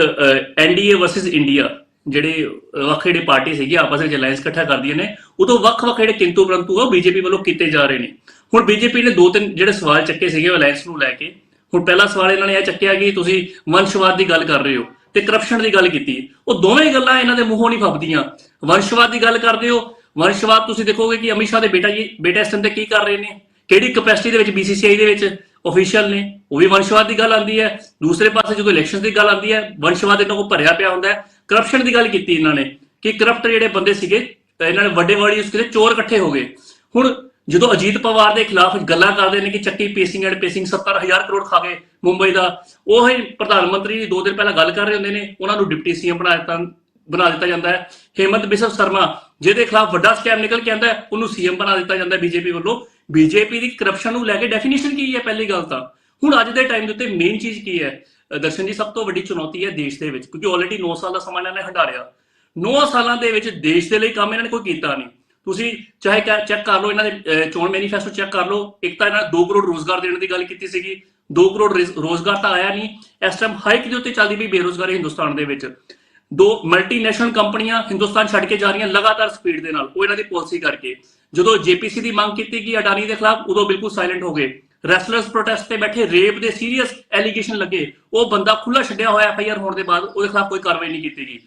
ਐਨਡੀਏ ਵਰਸਸ ਇੰਡੀਆ, ਜਿਹੜੇ ਵੱਖ ਜਿਹੜੇ ਪਾਰਟੀ ਸੀਗੀ ਆਪਸ ਵਿੱਚ ਅਲਾਈਅੰਸ ਇਕੱਠਾ ਕਰਦੀਆਂ ਨੇ, ਉਦੋਂ ਵੱਖ-ਵੱਖ ਜਿਹੜੇ ਕਿੰਤੂ ਪਰੰਤੂ ਉਹ ਬੀਜੇਪੀ ਵੱਲੋਂ ਕੀਤੇ ਜਾ ਰਹੇ ਨੇ। ਹੁਣ ਬੀਜੇਪੀ ਨੇ 2-3 ਜਿਹੜੇ ਸਵਾਲ ਚੱਕੇ ਸੀਗੇ ਅਲਾਈਅੰਸ ਨੂੰ ਲੈ ਕੇ। ਹੁਣ ਪਹਿਲਾ ਸਵਾਲ ਇਹਨਾਂ ਨੇ ਇਹ ਚੱਕਿਆ ਕਿ ਤੁਸੀਂ ਵੰਸ਼ਵਾਦ ਦੀ ਗੱਲ ਕਰ ਰਹੇ ਹੋ ਤੇ ਕਰਪਸ਼ਨ ਦੀ ਗੱਲ ਕੀਤੀ। ਉਹ ਦੋਵੇਂ ਗੱਲਾਂ ਇਹਨਾਂ ਦੇ ਮੂੰਹੋਂ ਨਹੀਂ ਫੱਬਦੀਆਂ। ਵੰਸ਼ਵਾਦ ਦੀ ਗੱਲ ਕਰਦੇ ਹੋ, ਵੰਸ਼ਵਾਦ ਤੁਸੀਂ ਦੇਖੋਗੇ ਕਿ ਅਮਿਤ ਸ਼ਾਹ ਦੇ ਬੇਟਾ ਇਸ ਟਾਈਮ ਤੇ ਕੀ ਕਰ ਰਹੇ ਨੇ, ਕਿਹੜੀ ਕੈਪੈਸਿਟੀ ਦੇ ਵਿੱਚ BCCI ਦੇ ਵਿੱਚ ਆਫੀਸ਼ੀਅਲ ਨੇ, ਉਹ ਵੀ ਵੰਸ਼ਵਾਦ ਦੀ ਗੱਲ ਆਉਂਦੀ ਹੈ। ਦੂਸਰੇ ਪਾਸੇ ਜਦੋਂ ਇਲੈਕਸ਼ਨ ਦੀ ਗੱਲ ਆਉਂਦੀ ਹੈ, ਵੰਸ਼ਵਾਦ ਇਹਨਾਂ ਕੋਲ ਭਰਿਆ ਪਿਆ ਹੁੰਦਾ ਹੈ। ਕਰਪਸ਼ਨ ਦੀ ਗੱਲ ਕੀਤੀ ਇਹਨਾਂ ਨੇ ਕਿ ਕਰਪਟ ਜਿਹੜੇ ਬੰਦੇ ਸੀਗੇ, ਇਹਨਾਂ ਨੇ ਵੱਡੇ ਵੱਡੇ ਉਸ ਕਿਤੇ ਚੋਰ ਇਕੱਠੇ ਹੋ ਗਏ। ਹੁਣ ਜਦੋਂ ਅਜੀਤ ਪਵਾਰ ਦੇ ਖਿਲਾਫ ਗੱਲਾਂ ਕਰਦੇ ਨੇ ਕਿ ਚੱਕੀ ਪੇਸਿੰਗ ਐਂਡ ਪੇਸਿੰਗ 70,000 ਕਰੋੜ ਖਾ ਗਏ ਮੁੰਬਈ ਦਾ, ਉਹ ਹੀ ਪ੍ਰਧਾਨ ਮੰਤਰੀ 2 ਦਿਨ ਪਹਿਲਾਂ ਗੱਲ ਕਰ ਰਹੇ ਹੁੰਦੇ ਨੇ, ਉਹਨਾਂ ਨੂੰ ਡਿਪਟੀ CM ਬਣਾ ਦਿੱਤਾ ਜਾਂਦਾ ਹੈ। ਹੇਮੰਤ ਬਿਸਵ ਸ਼ਰਮਾ ਜਿਹਦੇ ਖਿਲਾਫ ਵੱਡਾ ਸਕੈਮ ਨਿਕਲ ਕੇ ਆਉਂਦਾ, ਉਹਨੂੰ CM ਬਣਾ ਦਿੱਤਾ ਜਾਂਦਾ ਬੀਜੇਪੀ ਵੱਲੋਂ। ਬੀਜੇਪੀ ਦੀ ਕਰਪਸ਼ਨ ਨੂੰ ਲੈ ਕੇ ਡੈਫੀਨੇਸ਼ਨ ਕੀ ਹੈ? ਪਹਿਲੀ ਗੱਲ ਤਾਂ ਹੁਣ ਅੱਜ ਦੇ ਟਾਈਮ ਦੇ ਉੱਤੇ ਮੇਨ ਚੀਜ਼ ਕੀ ਹੈ ਦਰਸ਼ਨ ਜੀ? ਸਭ ਤੋਂ ਵੱਡੀ ਚੁਣੌਤੀ ਹੈ ਦੇਸ਼ ਦੇ ਵਿੱਚ, ਕਿਉਂਕਿ ਆਲਰੇਡੀ 9 ਸਾਲ ਦਾ ਸਮਾਂ ਇਹਨਾਂ ਨੇ ਹੰਡਾਰਿਆ। 9 ਸਾਲਾਂ ਦੇ ਵਿੱਚ ਦੇਸ਼ ਦੇ ਲਈ ਕੰਮ ਇਹਨਾਂ ਨੇ ਕੋਈ ਕੀਤਾ ਨਹੀਂ। ਤੁਸੀਂ ਚਾਹੇ ਚੈੱਕ ਕਰ ਲਓ, ਇਹਨਾਂ ਦੇ ਚੋਣ ਮੈਨੀਫੈਸਟੋ ਚੈੱਕ ਕਰ ਲਓ। ਇੱਕ ਤਾਂ ਇਹਨਾਂ 2 ਕਰੋੜ ਰੋਜ਼ਗਾਰ ਦੇਣ ਦੀ ਗੱਲ ਕੀਤੀ ਸੀਗੀ, 2 ਕਰੋੜ ਰੋਜ਼ਗਾਰ ਤਾਂ ਆਇਆ ਨਹੀਂ। ਇਸ ਟਾਈਮ ਹਾਈਕ ਦੇ ਉੱਤੇ ਚੱਲਦੀ ਪਈ ਬੇਰੋਜ਼ਗਾਰੀ ਹਿੰਦੁਸਤਾਨ ਦੇ ਵਿੱਚ। 2 ਮਲਟੀਨੈਸ਼ਨਲ ਕੰਪਨੀਆਂ ਹਿੰਦੁਸਤਾਨ ਛੱਡ ਕੇ ਜਾ ਰਹੀਆਂ ਲਗਾਤਾਰ ਸਪੀਡ ਦੇ ਨਾਲ, ਉਹ ਇਹਨਾਂ ਦੀ ਪਾਲਿਸੀ ਕਰਕੇ। ਜਦੋਂ JPC ਦੀ ਮੰਗ ਕੀਤੀ ਗਈ ਅਡਾਨੀ ਦੇ ਖਿਲਾਫ, ਉਦੋਂ ਬਿਲਕੁਲ ਸਾਇਲੈਂਟ ਹੋ ਗਏ। ਰੈਸਲਰਸ ਪ੍ਰੋਟੈਸਟ ਤੇ ਬੈਠੇ ਰੇਪ ਦੇ ਸੀਰੀਅਸ ਐਲੀਗੇਸ਼ਨ ਲੱਗੇ, ਉਹ ਬੰਦਾ ਖੁੱਲਾ ਛੱਡਿਆ ਹੋਇਆ FIR ਹੋਣ ਦੇ ਬਾਅਦ ਉਹਦੇ ਖਿਲਾਫ ਕੋਈ ਕਾਰਵਾਈ ਨਹੀਂ ਕੀਤੀ ਗਈ।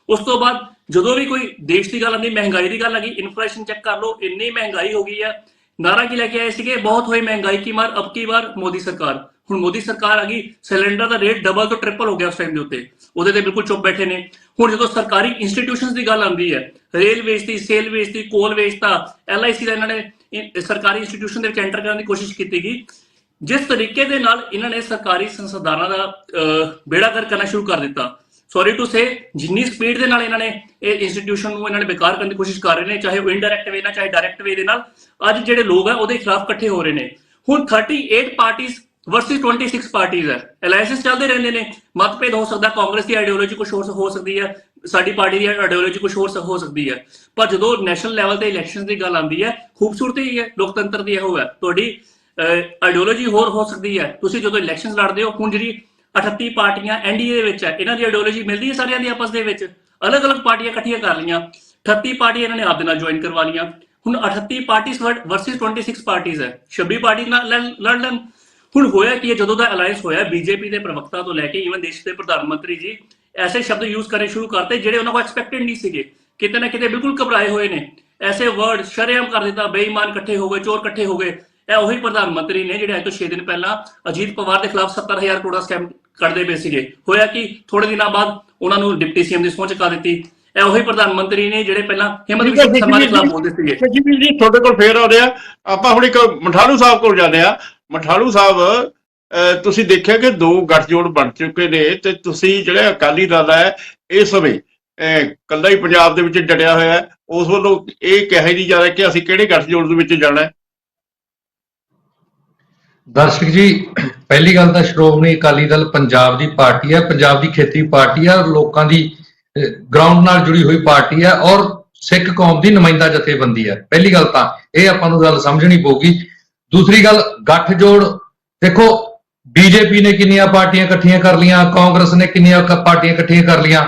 ਉਸ ਤੋਂ ਬਾਅਦ ਜਦੋਂ ਵੀ ਕੋਈ ਦੇਸ਼ ਦੀ ਗੱਲ ਆਉਂਦੀ, ਮਹਿੰਗਾਈ ਦੀ ਗੱਲ ਆ ਗਈ, ਇਨਫਲੇਸ਼ਨ ਚੈੱਕ ਕਰ ਲਓ, ਇੰਨੀ ਮਹਿੰਗਾਈ ਹੋ ਗਈ ਹੈ। ਨਾਰਾ ਕੀ ਲੈ ਕੇ ਆਏ ਸੀਗੇ? ਬਹੁਤ ਹੋਈ ਮਹਿੰਗਾਈ ਕੀ ਮਾਰ, ਅਬ ਕੀ ਵਾਰ ਮੋਦੀ ਸਰਕਾਰ। ਹੁਣ ਮੋਦੀ ਸਰਕਾਰ ਆ ਗਈ, ਸਿਲੰਡਰ ਦਾ ਰੇਟ ਡਬਲ ਤੋਂ ਟ੍ਰਿਪਲ ਹੋ ਗਿਆ ਉਸ ਟਾਈਮ ਦੇ ਉੱਤੇ, ਉਹਦੇ ਤੇ ਬਿਲਕੁਲ ਚੁੱਪ ਬੈਠੇ ਨੇ। ਹੁਣ ਜਦੋਂ ਸਰਕਾਰੀ ਇੰਸਟੀਟਿਊਸ਼ਨਸ ਦੀ ਗੱਲ ਆਉਂਦੀ ਹੈ, ਰੇਲ ਵੇਚਤੀ, ਸੇਲ ਵੇਚਤੀ, ਕੋਲ ਵੇਚਤਾ, LIC ਦਾ ਇਹਨਾਂ ਨੇ ਸਰਕਾਰੀ ਇੰਸਟੀਟਿਊਸ਼ਨ ਦੇ ਵਿੱਚ ਐਂਟਰ ਕਰਨ ਦੀ ਕੋਸ਼ਿਸ਼ ਕੀਤੀ ਗਈ। ਜਿਸ ਤਰੀਕੇ ਦੇ ਨਾਲ ਇਹਨਾਂ ਨੇ ਸਰਕਾਰੀ ਸੰਸਥਾਨਾਂ ਦਾ ਬੇੜਾ ਗਰਕ ਕਰਨਾ ਸ਼ੁਰੂ ਕਰ ਦਿੱਤਾ, ਸੌਰੀ ਟੂ ਸੇ, ਜਿੰਨੀ ਸਪੀਡ ਦੇ ਨਾਲ ਇਹਨਾਂ ਨੇ ਇਹ ਇੰਸਟੀਟਿਊਸ਼ਨ ਨੂੰ ਇਹਨਾਂ ਨੇ ਬੇਕਾਰ ਕਰਨ ਦੀ ਕੋਸ਼ਿਸ਼ ਕਰ ਰਹੇ ਨੇ, ਚਾਹੇ ਉਹ ਇਨਡਾਇਰੈਕਟ ਵੇ ਨਾਲ ਚਾਹੇ ਡਾਇਰੈਕਟ ਵੇ ਦੇ ਨਾਲ, ਅੱਜ ਜਿਹੜੇ ਲੋਕ ਆ ਉਹਦੇ ਖਿਲਾਫ ਇਕੱਠੇ ਹੋ ਰਹੇ ਨੇ। ਹੁਣ 38 ਪਾਰਟੀਆਂ ਵਰਸਸ 26 ਪਾਰਟੀਆਂ ਹੈ, ਅਲਾਈਅੰਸ ਚੱਲਦੇ ਰਹਿੰਦੇ ਨੇ। ਮਤਭੇਦ ਹੋ ਸਕਦਾ, ਕਾਂਗਰਸ ਦੀ ਆਈਡੀਓਲੋਜੀ ਕੁਝ ਹੋਰ ਹੋ ਸਕਦੀ ਹੈ, ਸਾਡੀ ਪਾਰਟੀ ਦੀ ਆਈਡੀਓਲੋਜੀ ਕੁਝ ਹੋਰ ਹੋ ਸਕਦੀ ਹੈ, ਪਰ ਜਦੋਂ ਨੈਸ਼ਨਲ ਲੈਵਲ ਤੇ ਇਲੈਕਸ਼ਨ ਦੀ ਗੱਲ ਆਉਂਦੀ ਹੈ, ਖੂਬਸੂਰਤੀ ਹੈ ਲੋਕਤੰਤਰ ਦੀ ਇਹੋ ਹੈ, ਤੁਹਾਡੀ ਆਈਡੀਓਲੋਜੀ ਹੋਰ ਹੋ ਸਕਦੀ ਹੈ। ਤੁਸੀਂ ਜਦੋਂ ਇਲੈਕਸ਼ਨ ਲੜਦੇ ਹੋ, ਹੁਣ ਜਿਹੜੀ 38 ਪਾਰਟੀਆਂ NDA ਦੇ ਵਿੱਚ ਹੈ, ਇਹਨਾਂ ਦੀ ਆਈਡੀਓਲੋਜੀ ਮਿਲਦੀ ਹੈ ਸਾਰਿਆਂ ਦੀ ਆਪਸ ਦੇ ਵਿੱਚ, ਅਲੱਗ-ਅਲੱਗ ਪਾਰਟੀਆਂ ਇਕੱਠੀਆਂ ਕਰ ਲਈਆਂ, 38 ਪਾਰਟੀਆਂ ਇਹਨਾਂ ਨੇ ਆਪ ਦੇ ਨਾਲ ਜੁਆਇਨ ਕਰਵਾ ਲਈਆਂ। ਹੁਣ 38 ਪਾਰਟੀਆਂ ਵਰਸਸ 26 ਪਾਰਟੀਆਂ ਹੈ, 26 ਪਾਰਟੀ ਨਾਲ ਲੜ ਲੈਣ। ਹੁਣ ਹੋਇਆ ਕਿ ਜਦੋਂ ਦਾ ਅਲਾਈਅੰਸ ਹੋਇਆ, ਬੀਜੇਪੀ ਦੇ ਪ੍ਰਵਕਤਾ ਤੋਂ ਲੈ ਕੇ ਈਵਨ ਦੇਸ਼ ਦੇ ਪ੍ਰਧਾਨ ਮੰਤਰੀ ਜੀ ਐਸੇ ਸ਼ਬਦ ਯੂਜ਼ ਕਰਨੇ ਸ਼ੁਰੂ ਕਰਤੇ ਜਿਹੜੇ ਉਹਨਾਂ ਕੋਲ ਐਕਸਪੈਕਟਡ ਨਹੀਂ ਸੀਗੇ, ਕਿਤੇ ਨਾ ਕਿਤੇ ਬਿਲਕੁਲ ਘਬਰਾਏ ਹੋਏ ਨੇ। ਐਸੇ ਵਰਡ ਸ਼ਰੇਆਮ ਕਰ ਦਿੱਤਾ, ਬੇਈਮਾਨ ਇਕੱਠੇ ਹੋ ਗਏ, ਚੋਰ ਇਕੱਠੇ ਹੋ ਗਏ। ਇਹ ਉਹੀ ਪ੍ਰਧਾਨ ਮੰਤਰੀ ਨੇ ਜਿਹੜੇ ਅੱਜ ਤੋਂ 6 ਦਿਨ ਪਹਿਲਾਂ ਅਜੀਤ ਪਵਾਰ ਦੇ ਖਿਲਾਫ 70,000 ਕਰੋੜ ਦਾ ਸਕੈਮ ਕੱਢਦੇ ਪਏ ਸੀਗੇ। ਹੋਇਆ ਕਿ ਥੋੜੇ ਦਿਨਾਂ ਬਾਅਦ ਉਹਨਾਂ ਨੂੰ ਡਿਪਟੀ CM ਦੀ ਸਹੁੰ ਚੁਕਾ ਦਿੱਤੀ। ਇਹ ਉਹੀ ਪ੍ਰਧਾਨ ਮੰਤਰੀ ਨੇ ਜਿਹੜੇ ਪਹਿਲਾਂ ਹਿੰਮਤ ਵਿਸ਼ਵ ਸ਼ਰਮਾ ਦੇ ਖਿਲਾਫ ਬੋਲਦੇ ਸੀਗੇ। ਜੀ ਤੁਹਾਡੇ ਕੋਲ ਫੇਰ ਆਉਂਦੇ ਆ, ਆਪਾਂ ਹੁਣ ਇੱਕ ਮਠਾਲੂ ਸਾਹਿਬ ਕੋਲ ਜਾਂਦੇ ਆ। ਮਠਾਲੂ ਸਾਹਿਬ, ਤੁਸੀਂ ਦੇਖਿਆ ਕਿ 2 ਗੱਠਜੋੜ ਬਣ ਚੁੱਕੇ ਨੇ, ਤੇ ਤੁਸੀਂ ਜਿਹੜਾ ਅਕਾਲੀ ਦਲ ਹੈ ਇਸ ਸਮੇਂ ਕੱਲਾ ਹੀ ਪੰਜਾਬ ਦੇ ਵਿੱਚ ਡਟਿਆ ਹੋਇਆ ਹੈ, ਉਸ ਵੱਲੋਂ ਇਹ ਕਿਹਾ ਨਹੀਂ ਜਾ ਰਿਹਾ ਕਿ ਅਸੀਂ ਕਿਹੜੇ ਗੱਠਜੋੜ ਦੇ ਵਿੱਚ ਜਾਣਾ ਹੈ। ਦਰਸ਼ਕ ਜੀ, ਪਹਿਲੀ ਗੱਲ ਤਾਂ ਸ਼੍ਰੋਮਣੀ ਅਕਾਲੀ ਦਲ ਪੰਜਾਬ ਦੀ ਪਾਰਟੀ ਹੈ, ਪੰਜਾਬ ਦੀ ਖੇਤਰੀ ਪਾਰਟੀ ਹੈ, ਲੋਕਾਂ ਦੀ ਗਰਾਊਂਡ ਨਾਲ ਜੁੜੀ ਹੋਈ ਪਾਰਟੀ ਹੈ ਔਰ ਸਿੱਖ ਕੌਮ ਦੀ ਨੁਮਾਇੰਦਾ ਜਥੇਬੰਦੀ ਹੈ। ਪਹਿਲੀ ਗੱਲ ਤਾਂ ਇਹ ਆਪਾਂ ਨੂੰ ਗੱਲ ਸਮਝਣੀ ਪਊਗੀ। ਦੂਸਰੀ ਗੱਲ, ਗੱਠਜੋੜ ਦੇਖੋ, BJP ਨੇ ਕਿੰਨੀਆਂ ਪਾਰਟੀਆਂ ਇਕੱਠੀਆਂ ਕਰ ਲਈਆਂ, ਕਾਂਗਰਸ ਨੇ ਕਿੰਨੀਆਂ ਪਾਰਟੀਆਂ ਇਕੱਠੀਆਂ ਕਰ ਲਈਆਂ,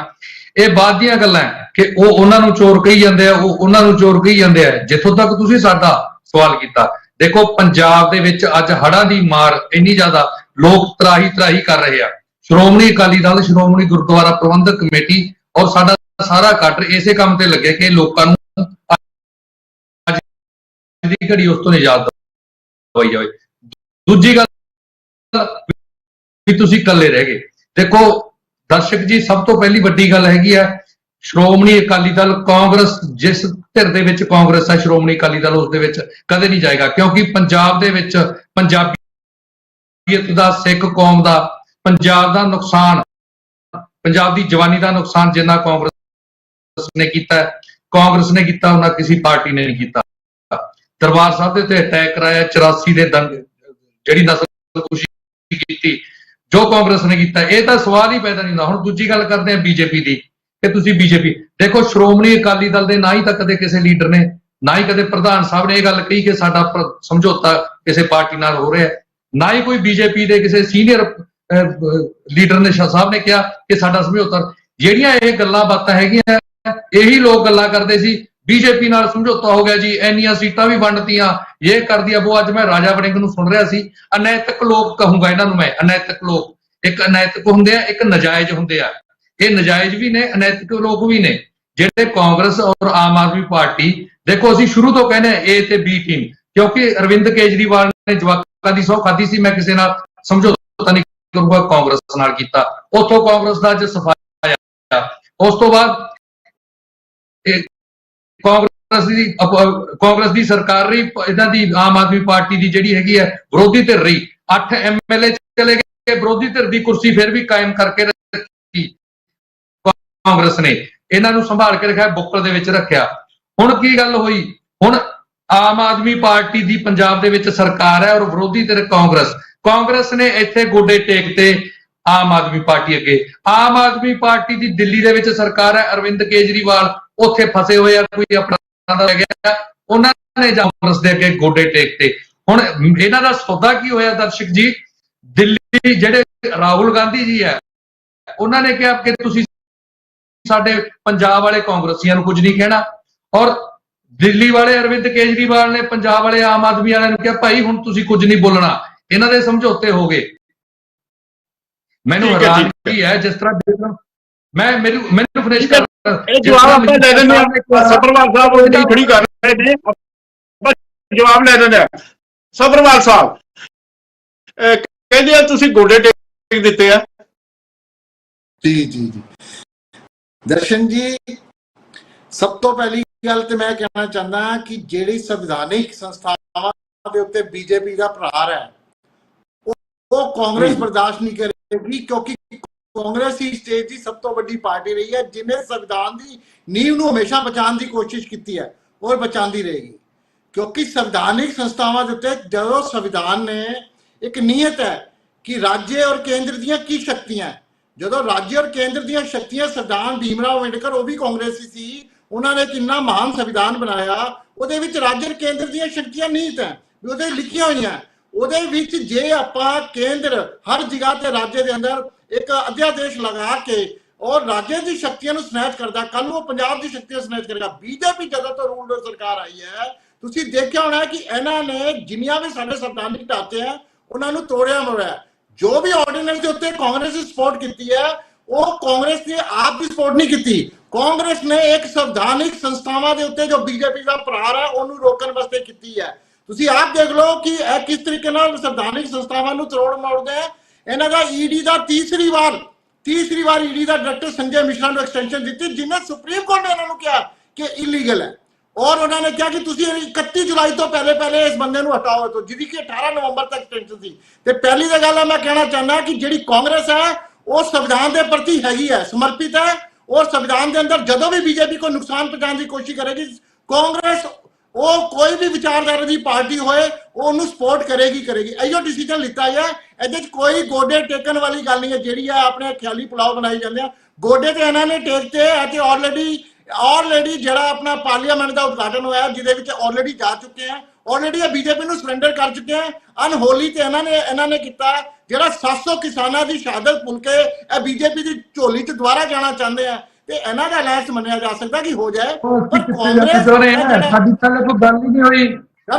ਇਹ ਬਾਅਦ ਦੀਆਂ ਗੱਲਾਂ ਕਿ ਉਹ ਉਹਨਾਂ ਨੂੰ ਚੋਰ ਕਹੀ ਜਾਂਦੇ ਆ, ਉਹ ਉਹਨਾਂ ਨੂੰ ਚੋਰ ਕਹੀ ਜਾਂਦੇ ਆ। ਜਿੱਥੋਂ ਤੱਕ ਤੁਸੀਂ ਸਾਡਾ ਸਵਾਲ ਕੀਤਾ, ਦੇਖੋ ਪੰਜਾਬ ਦੇ ਵਿੱਚ ਅੱਜ ਹੜ੍ਹਾਂ ਦੀ ਮਾਰ ਇੰਨੀ ਜ਼ਿਆਦਾ, ਲੋਕ ਤਰਾਹੀ ਕਰ ਰਹੇ ਆ। ਸ਼੍ਰੋਮਣੀ ਅਕਾਲੀ ਦਲ, ਸ਼੍ਰੋਮਣੀ ਗੁਰਦੁਆਰਾ ਪ੍ਰਬੰਧਕ ਕਮੇਟੀ ਔਰ ਸਾਡਾ ਸਾਰਾ ਕੱਟ ਇਸੇ ਕੰਮ ਤੇ ਲੱਗੇ ਕਿ ਲੋਕਾਂ ਨੂੰ ਅੱਜ ਦੀ ਘੜੀ ਉਸ ਤੋਂ ਨਿਜਾਤ ਦਵਾਈ ਜਾਵੇ। ਦੂਜੀ ਗੱਲ ਵੀ ਤੁਸੀਂ ਇਕੱਲੇ ਰਹਿ ਗਏ। ਦੇਖੋ ਦਰਸ਼ਕ ਜੀ, ਸਭ ਤੋਂ ਪਹਿਲੀ ਵੱਡੀ ਗੱਲ ਹੈਗੀ ਆ, ਸ਼੍ਰੋਮਣੀ ਅਕਾਲੀ ਦਲ ਕਾਂਗਰਸ, ਜਿਸ ਧਿਰ ਦੇ ਵਿੱਚ ਕਾਂਗਰਸ ਹੈ, ਸ਼੍ਰੋਮਣੀ ਅਕਾਲੀ ਦਲ ਉਸ ਦੇ ਵਿੱਚ ਕਦੇ ਨਹੀਂ ਜਾਏਗਾ, ਕਿਉਂਕਿ ਪੰਜਾਬ ਦੇ ਵਿੱਚ ਪੰਜਾਬੀਅਤ ਦਾ, ਸਿੱਖ ਕੌਮ ਦਾ, ਪੰਜਾਬ ਦਾ ਨੁਕਸਾਨ, ਪੰਜਾਬ ਦੀ ਜਵਾਨੀ ਦਾ ਨੁਕਸਾਨ ਜਿੰਨਾ ਕਾਂਗਰਸ ने किया, कांग्रेस ने किया, उन्हें किसी पार्टी ने नहीं किया। दरबार साहब के उत्ते अटैक कराया 84 के दंग जी नस्लकुशी की जो कांग्रेस ने किया, यह तो सवाल ही पैदा नहीं होता। हुण दूजी गल करते हैं बीजेपी की कि तुसीं बीजेपी देखो, श्रोमणी अकाली दल के ना ही तो कदे किसी लीडर ने ना ही कदे प्रधान साहब ने यह गल कही कि साडा समझौता किसी पार्टी नाल हो रहा है, ना ही कोई बीजेपी के किसी सीनियर लीडर ने साहब ने कहा कि साडा समझौता। ਜਿਹੜੀਆਂ ਇਹ ਗੱਲਾਂ ਬਾਤਾਂ ਹੈਗੀਆਂ ਇਹੀ ਲੋਕ ਗੱਲਾਂ ਕਰਦੇ ਸੀ बीजेपी नाल समझौता हो गया जी, इन्नियां सीटां भी वंडतियां, ये कर दिया वो। अज मैं राजा वड़िंग नूं सुन रहा सी, अनैतिक लोग कहूंगा इन्हां नूं मैं, अनैतिक लोग, एक अनैतिक हुंदे आ, एक नजायज हुंदे आ। ये नजायज भी ने, अनैतिक लोग भी ने। जिहड़े कांग्रेस और आम आदमी पार्टी, देखो असीं शुरू तो कहने ए ते बी टीम, क्योंकि अरविंद केजरीवाल ने जवाकां दी सौं खाधी सी, मैं किसी नाल समझौता नहीं करूंगा, कांग्रेस नाल कीता, उत्थों कांग्रेस दा अज सफाया। उस तो बाद कांग्रेस की सरकार रही, इन्हां दी आम आदमी पार्टी की जिहड़ी हैगी है विरोधी धिर रही, 8 MLA चले गए, विरोधी धिर की कुर्सी फिर भी कायम करके रखी कांग्रेस ने, इन्हां नूं संभाल के रखा, बुक्कल दे विच रखिया। हुण की गल होई, हुण आम आदमी पार्टी की पंजाब दे विच सरकार है और विरोधी धिर कांग्रेस, कांग्रेस ने इत्थे गोडे टेकते आम आदमी पार्टी अगे। आम आदमी पार्टी की दिल्ली दे विच सरकार है, अरविंद केजरीवाल उत्थे फसे हुए आ, कोई अपना रह गया, उन्होंने कांग्रेस दे अगे गोडे टेकते। हुण इन्हां दा सौदा की होया दर्शक जी, दिल्ली जिहड़े राहुल गांधी जी है उन्होंने कहा कि तुसीं साडे पंजाब वाले कांग्रेसियां नूं कुछ नहीं कहना, और दिल्ली वाले अरविंद केजरीवाल ने पंजाब वाले आम आदमी वाले नूं कहा भाई हुण तुसीं कुछ नहीं बोलना, इन्हां दे समझौते हो गए। मैनूं हैरानगी है जिस तरह मैं मैनूं फिनिश कर जवाब ले देने सब्रवाल साहब उल्टी खड़ी कर रहे ने, जवाब ले देने सब्रवाल साहब कहंदे तुसीं गोडे टेक दित्ते आ। जी जी जी दर्शन जी, सब तो पहली गल तो मैं कहना चाहता कि जिहड़ी संविधानिक संस्थावां दे उत्ते बीजेपी का प्रहार है वो कांग्रेस बर्दाश्त नहीं करेगी, क्योंकि कांग्रेस ही स्टेट की सब तो वड्डी पार्टी रही है जिन्हें संविधान की नींव नूं हमेशा बचाने की कोशिश की है और बचाती रहेगी। क्योंकि संवैधानिक संस्थावां दे उत्ते जो संविधान ने एक नीयत है कि राज्य और केंद्र दीयां की शक्तियां, जो राज्य और केंद्र दीयां शक्तियां, संविधान भीमराव अंबेडकर वो भी कांग्रेसी सी, उन्होंने एक इन्ना महान संविधान बनाया, उहदे विच राज्य और केंद्र दीयां शक्तियां नीत है उहदे लिखियां होईयां। उहदे विच जे आपां केंद्र हर जगह ते राज्य के अंदर एक अध्यादेश लगा के और राज्य की शक्तियों को स्नैच करता, कल वो पंजाब की शक्तियों स्नैच करेगा। बीजेपी जदों तो रूल सरकार आई है, तुसीं देखिया होना है कि इन्होंने जिन्नियां भी साडे संवैधानिक ढांचे हैं उन्होंने तोड़िया मोड़िया। जो भी ऑर्डिनेंस के उत्ते कांग्रेस ने सपोर्ट की है वो कांग्रेस ने आप भी सपोर्ट नहीं की। कांग्रेस ने एक संवैधानिक संस्थावां के उत्ते जो बीजेपी का प्रहार है उन्होंने रोकने वास्ते की है। तुसीं आप देख लो कि किस तरीके नाल संवैधानिक संस्थावां नूं तरोड़ मरोड़दे हैं। इन्हां दा ईडी का तीसरी बार ईडी का डायरेक्टर संजय मिश्रा को एक्सटेंशन दी, जिन्हें सुप्रीम कोर्ट ने इन्होंने कहा कि इलीगल है, और उन्होंने कहा कि तुसीं 31 जुलाई तो पहले इस बंदे को हटाओ, तो जिहदी कि 18 नवंबर तक एक्सटेंशन थी। तो पहली तो गल है मैं कहना चाहना कि जिहड़ी कांग्रेस है वो संविधान के प्रति हैगी है, समर्पित है, और संविधान के अंदर जदों भी बीजेपी को नुकसान पहुंचाने की कोशिश करेगी कांग्रेस, वो कोई भी विचारधारा की पार्टी होए वो उन्होंने सपोर्ट करेगी। इहो डिसीजन लिता है, ये कोई गोडे टेकन वाली गल नहीं है। जी अपने ख्याली पुलाव बनाई जाते हैं गोडे तो इन्होंने टेकते है। ऑलरेडी जरा अपना पार्लीमेंट का उद्घाटन होया जिहदे ऑलरेडी जा चुके हैं, ऑलरेडी बीजेपी को सरेंडर कर चुके हैं। अनहोली तो इन्होंने किया जरा 700 किसानों की शहादत भुल के बीजेपी की झोली च दोबारा जाना चाहते हैं। इन्हां दा लायक मन्निया जा सकता कि हो जाए, पर कांग्रेस साडी तां कोई गल ही नहीं होई,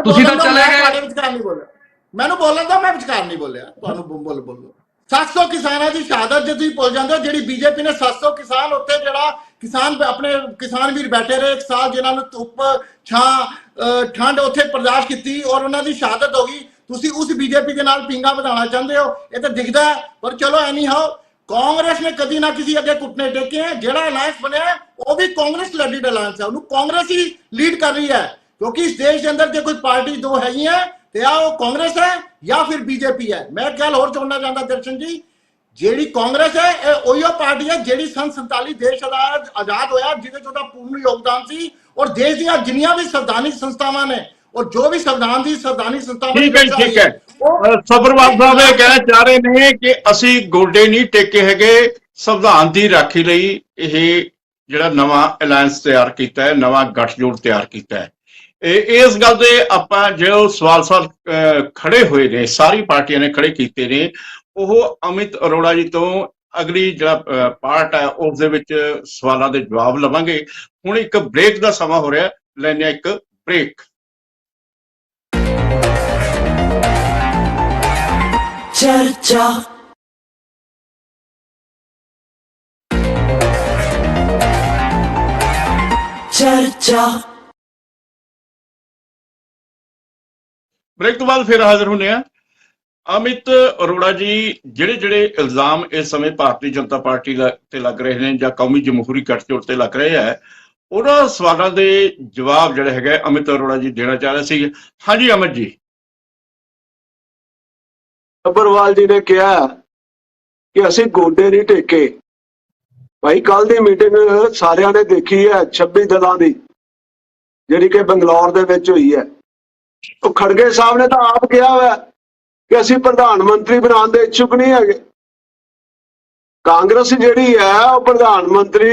तुसीं तां चले गए। विचकार नहीं बोलिया, मैनूं बोलन दो, मैं विचकार नहीं बोलिया, तुहानूं बोलो 700 किसानों की शहादत जो तुसीं भुल जांदे हो। जिहड़ी बीजेपी ने 700 किसान उत्ते जिहड़ा किसान अपने किसान वीर बैठे रहे 1 साल, जिन्हां नूं धुप्प छां ठंड उत्थे बर्दाश्त की और उन्हां दी शहादत हो गई। तुसीं उस बीजेपी के नाल पिंगा वधाना चाहते हो, ये तो दिखदा है। पर चलो एनी हाउ कांग्रेस ने कभी ना किसी अगे घुटने टेके हैं। जो अलायंस बनया वो भी कांग्रेस लैडिड अलायंस है, उन्होंने कांग्रेस ही लीड कर रही है। क्योंकि इस देश के अंदर जो कोई पार्टी दो है तो या वो कांग्रेस है या फिर बीजेपी है। मैं गल होर जोड़ना चाहता दर्शन जी ਜਿਹੜੀ ਕਾਂਗਰਸ ਹੈ ਇਹ ਉਹੀ ਪਾਰਟੀ ਹੈ ਜਿਹੜੀ ਸੰਨ 47 ਦੇਸ਼ ਆਜ਼ਾਦ ਹੋਇਆ, ਜਿਹਦੇ 'ਚ ਉਹਦਾ ਪੂਰਨ ਯੋਗਦਾਨ ਸੀ। ਔਰ ਦੇਸ਼ ਦੀਆਂ ਜਿੰਨੀਆਂ ਵੀ ਸੰਵਿਧਾਨਿਕ ਸੰਸਥਾਵਾਂ ਨੇ ਔਰ ਜੋ ਵੀ ਸੰਵਿਧਾਨਿਕ ਸੰਸਥਾਵਾਂ ਠੀਕ ਹੈ ਸਬਰਵਾਲ ਸਾਹਿਬ ਇਹ ਕਹਿਣਾ ਚਾਹ ਰਹੇ ਨੇ ਕਿ ਅਸੀਂ ਗੋਡੇ ਨਹੀਂ ਟੇਕੇ ਹੈਗੇ, ਸੰਵਿਧਾਨ ਦੀ ਰਾਖੀ ਲਈ ਇਹ ਜਿਹੜਾ ਨਵਾਂ ਅਲਾਈਅੰਸ ਤਿਆਰ ਕੀਤਾ ਹੈ, ਨਵਾਂ ਗੱਠਜੋੜ ਤਿਆਰ ਕੀਤਾ ਹੈ। ਇਸ ਗੱਲ ਦੇ ਆਪਾਂ ਜੋ ਸਵਾਲ ਖੜੇ ਹੋਏ ਨੇ, ਸਾਰੀ ਪਾਰਟੀਆਂ ਨੇ ਖੜੇ ਕੀਤੇ ਨੇ, ਉਹ ਅਮਿਤ ਅਰੋੜਾ ਜੀ ਤੋਂ ਅਗਲੀ ਜਿਹੜਾ ਪਾਰਟ ਹੈ ਉਸ ਦੇ ਵਿੱਚ ਸਵਾਲਾਂ ਦੇ ਜਵਾਬ ਲਵਾਂਗੇ। ਹੁਣ ਇੱਕ ਬ੍ਰੇਕ ਦਾ ਸਮਾਂ ਹੋ ਰਿਹਾ, ਲੈਣੇ ਇੱਕ ਬ੍ਰੇਕ। ਚਰਚਾ ਚਰਚਾ ਬ੍ਰੇਕ ਤੋਂ ਬਾਅਦ ਫਿਰ ਹਾਜ਼ਰ ਹੁੰਦੇ ਆ। ਅਮਿਤ ਅਰੋੜਾ ਜੀ, ਜਿਹੜੇ ਇਲਜ਼ਾਮ ਇਸ ਸਮੇਂ ਭਾਰਤੀ ਜਨਤਾ ਪਾਰਟੀ ਤੇ ਲੱਗ ਰਹੇ ਨੇ ਜਾਂ ਕੌਮੀ ਜਮਹੂਰੀ ਗੱਠਜੋੜ ਤੇ ਲੱਗ ਰਹੇ ਹੈ, ਉਹਨਾਂ ਸਵਾਲਾਂ ਦੇ ਜਵਾਬ ਜਿਹੜੇ ਹੈਗੇ ਅਮਿਤ ਅਰੋੜਾ ਜੀ ਦੇਣਾ ਚਾਹ ਰਹੇ ਸੀ। ਹਾਂਜੀ ਅਮਿਤ ਜੀ। ਅਬਰਵਾਲ ਜੀ ਨੇ ਕਿਹਾ ਕਿ ਅਸੀਂ ਗੋਡੇ ਨਹੀਂ ਟੇਕੇ। ਭਾਈ ਕੱਲ ਦੀ ਮੀਟਿੰਗ ਸਾਰਿਆਂ ਨੇ ਦੇਖੀ ਹੈ 26 ਦਲਾਂ ਦੀ, ਜਿਹੜੀ ਕਿ ਬੰਗਲੌਰ ਦੇ ਵਿੱਚ ਹੋਈ ਹੈ। ਉਹ ਖੜਗੇ ਸਾਹਿਬ ਨੇ ਤਾਂ ਆਪ ਕਿਹਾ ਹੋਇਆ ਕਿ ਅਸੀਂ ਪ੍ਰਧਾਨ ਮੰਤਰੀ ਬਣਾਉਣ ਦੇ ਇੱਛੁਕ ਨਹੀਂ ਹੈਗੇ। ਕਾਂਗਰਸ ਜਿਹੜੀ ਹੈ ਉਹ ਪ੍ਰਧਾਨ ਮੰਤਰੀ